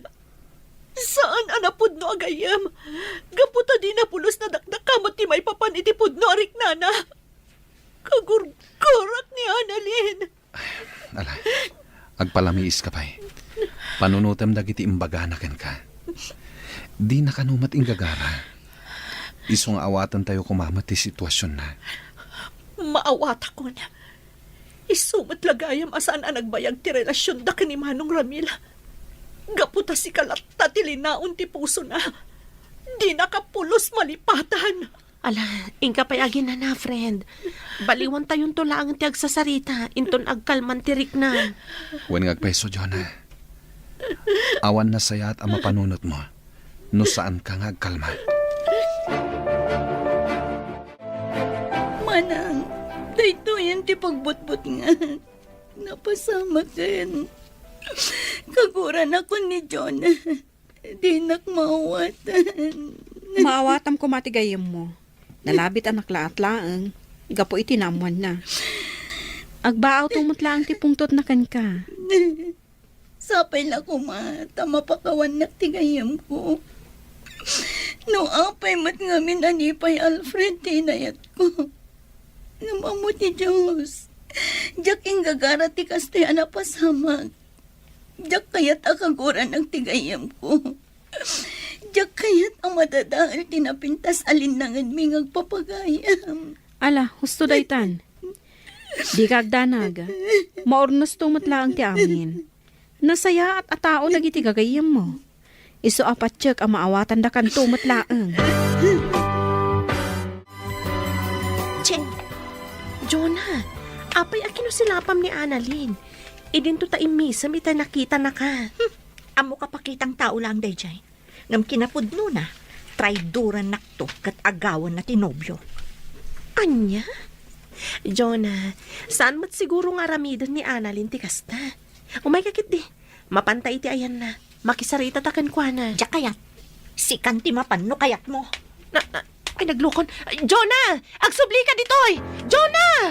Saan anapod no agayam? Gaputa di na pulos na dakdakamot ti may papan iti pudno arik nana. Kagurgurat ni Annalyn. Ala, agpalamiis ka pa'y. Panunutam dagiti imbaganakan ka. Di nakanumat ingagara. Isong awatan tayo kumamat ti sitwasyon na. Maawat ako na. Isumat lagayam asaan ang nagbayag ti relasyon da ni Manong Ramil. Gaputa si Kalata ti linaon ti puso na. Di nakapulos malipatan. Ala, ingka payagin na, friend. Baliwan tayon to lang ti agsasarita. Inton agkalman tirik na. Wen ngagpeso, Jonah. Awan na sayat ang mapanunot mo. No saan ka ngagkalma. Manang, dayto yan ti pagbutbut nga. Napasama kan. Kaguran ako ni Jonah. Di nakmawatan. Maawatam ko matigayam mo. Nalabit ang naklaat-laang. Gapo itinamuan na. Agbaaw tumutlaang ti pungtot na kan ka. Sapay la ko tama pakawan na tigayam ko. No apay mat ngamin anipay Alfred tinayat ko. Namamo ti Diyos. Diyak ing gagara ti kastoy anapasamag. Diyak kayat akaguran ang tigayam ko. Diyak kayat ang madadahal tinapintas alinangan mi ngagpapagayam. Ala, husto daytan. Di kagdanag. Maornos tumutlaang ti amin. Nasaya at atao nagiti gagayam mo. Iso apat tiyek ang maawatan da kan tumutlaang. Chen, Jonah, apay akino silapam ni Annalyn. Idinto ta imisam ita nakita na ka. Amo kapakitang tao lang dayjay. Ngam kinapudno na, traidoran nakto kat agawan na tinobyo. Anya? Jonah, saan mo't siguro nga ramidon ni Annalyn ti kasta? Umay kakit di. Mapantay ti ayan na. Makisarita takan kwa na. Diyak kayat. Si kanti mapanno kayat mo. Ay, naglukon. Jonah! Agsubli ka ditoy! Jonah!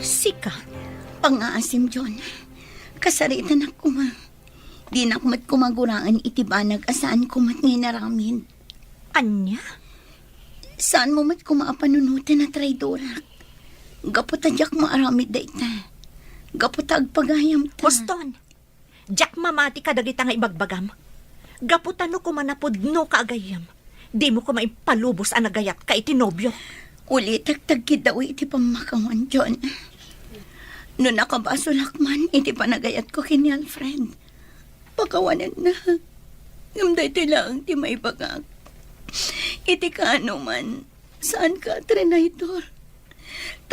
Sika. Pangaasim, John. Kasaritan ako ma. Di na kumat kumaguraan iti banag asaan kumat nginaramin. Anya? Saan mo mat kumaapanunutan na traidorak? Gaputadyak maaramid da ita. Gaputag pagayam ta. Boston. Diyak mamati ka dagita nga ibagbagam. Gaputano ko manapod no kaagayam. Di mo ko maipalubos ang nagayat ka itinobyo. Ulit tagtagkid daw iti pamakawan, John. No nakabasulak man, iti panagayat ko kini Alfred. Pakawanan na. Ngamday lang ti may bagag. Iti kaano man, saan ka, Trinaitor?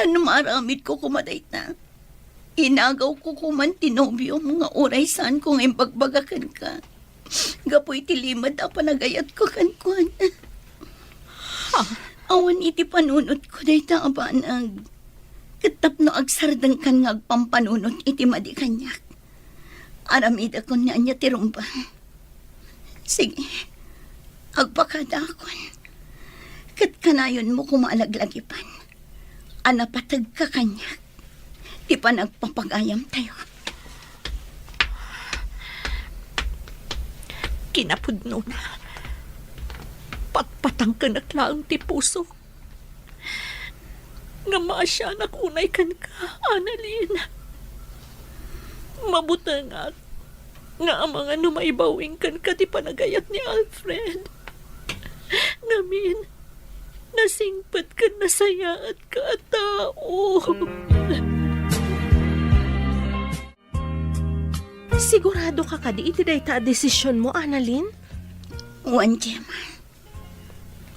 Maramid ko kumaday na. Inagaw ko kuman tinobyo mga oray saan kong imbagbagakan ka. Gapoy tilimad a panagayat ko kankuan. Awan iti panunot ko day ta abanag. Katap no agsardang kan nga agpampanunot iti madi kanyak. Aramid ako niya niya tirumba. Sige, agpakada akon. Kat kanayon mo kumalaglagipan. Anapatag ka kanyak. Di pa nagpapagayam tayo. Kinapudno na. Patpatang kanaklaang ti puso. Nga maasyanak unay kan ka, Annalyn. Mabutangak nga ang mga numaibawing kan ka ti panagayat ni Alfred. Ngamin, nasingpat ka nasaya at ka at tao. Sigurado ka kadi iti dayta desisyon mo, Annalyn? Juan Gemma.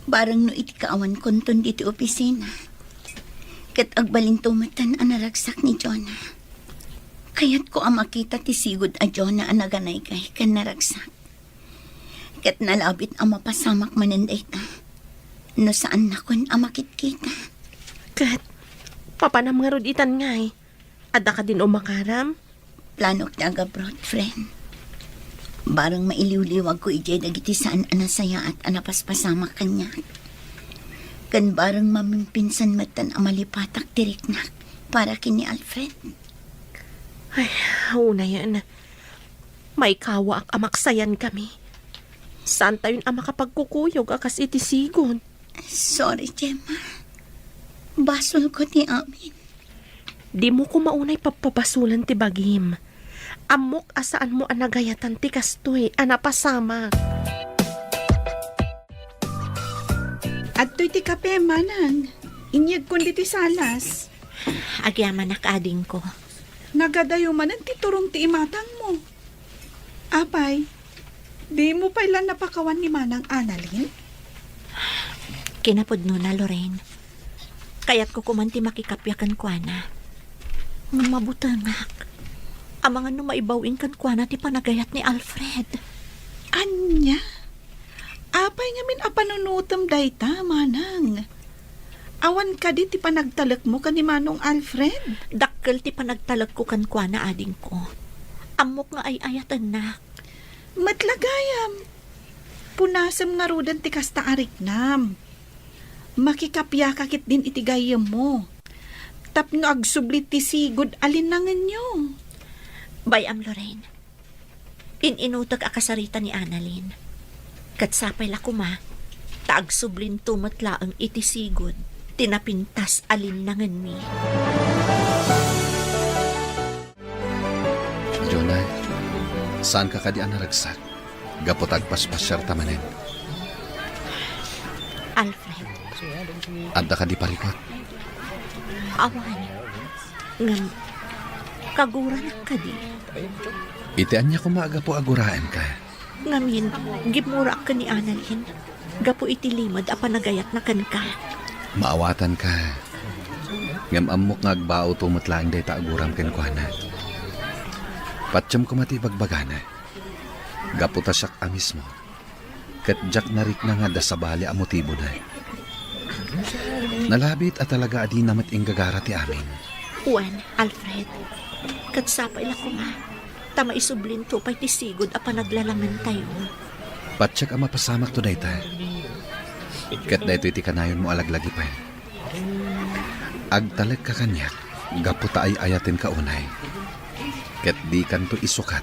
Barang no iti kaawan konton diti opisina. Kat agbalintumatan ang naragsak ni Jonah. Kaya't ko ang makita ti sigod a Jonah ang naganay kay kan naragsak. Kat nalabit ang mapasamak manenday ta. No saan na kun ang makit-kita. Kat, papanam nga rod itan ngay. Ada ka din umakaram? Planok na agabrod, friend. Barang mailiw-liwag ko ijay dagiti saan anasaya at anapaspasamak kanya. Kan barang mamimpinsan matan ang malipatak diriknak para kini Alfred. Ay, una yan. May kawa ak amaksayan kami. Saan tayo ang makapagkukuyog akas iti sigon? Sorry, Gemma. Basol ko ni amin. Di mo ko maunay papabasulan ti bagim. Amok asaan mo anagayatan ti kastoy, anapasama. At to'y ti kape, manang. Inyag kundi ti salas. Agyaman nakading ko. Nagadayo man ang titurong ti imatang mo. Apay, di mo pa ilan napakawan ni manang Annalyn? Kinapudno na, Lorraine. Kaya't ko kumanti makikapyakan kwa na. Nga mabutangak. Ang mga numaibawing kan kwa na ti panagayat ni Alfred. Anya? Apay ngamin apanunutom dayta, manang. Awan ka di ti panagtalak mo ka ni Manong Alfred. Dakkel ti panagtalag ko kan kwa na ading ko. Amok nga ay ayatan na. Matlagayam. Punasam nga rudan ti kasta ariknam. Makikapya kakit din itigayam mo. Tapno agsublit ti sigod alinangan nyo. Bayam, Lorraine. Inutag akasarita ni Annalyn. Katsapay la kuma. Taag sublin tumatla ang itisigod. Tinapintas alinangan mi. Jonah, saan ka kadi naragsak? Gapotag paspasyar tamanin. Alfred, Adda ka di parikot. awan. Ngam, kaguran ka di. Itian niya kumaga po aguraan ka. Ngamin, gimura ka ni Annalyn. Gapo itilimad a panagayat na kan ka. Maawatan ka. Ngam amok nga agbao tumatlaang day taaguram ken kuana. Patsyam ko mati bagbagana. Gaputa siyak amis mo. Kat jak narik na nga da sa bali ang motibo na. Nalabit at talaga adi namat inggagara ti amin. Juan, Alfred, katsapay la ko nga. Tama isublin to pa'y tisigod a panaglalaman tayo. Patsak ang mapasamak to dayta. Kat dayto iti kanayon mo alaglagi pa. Agtalag ka kanyak, gaputa ay ayatin ka unay. Kat di kanto isukat,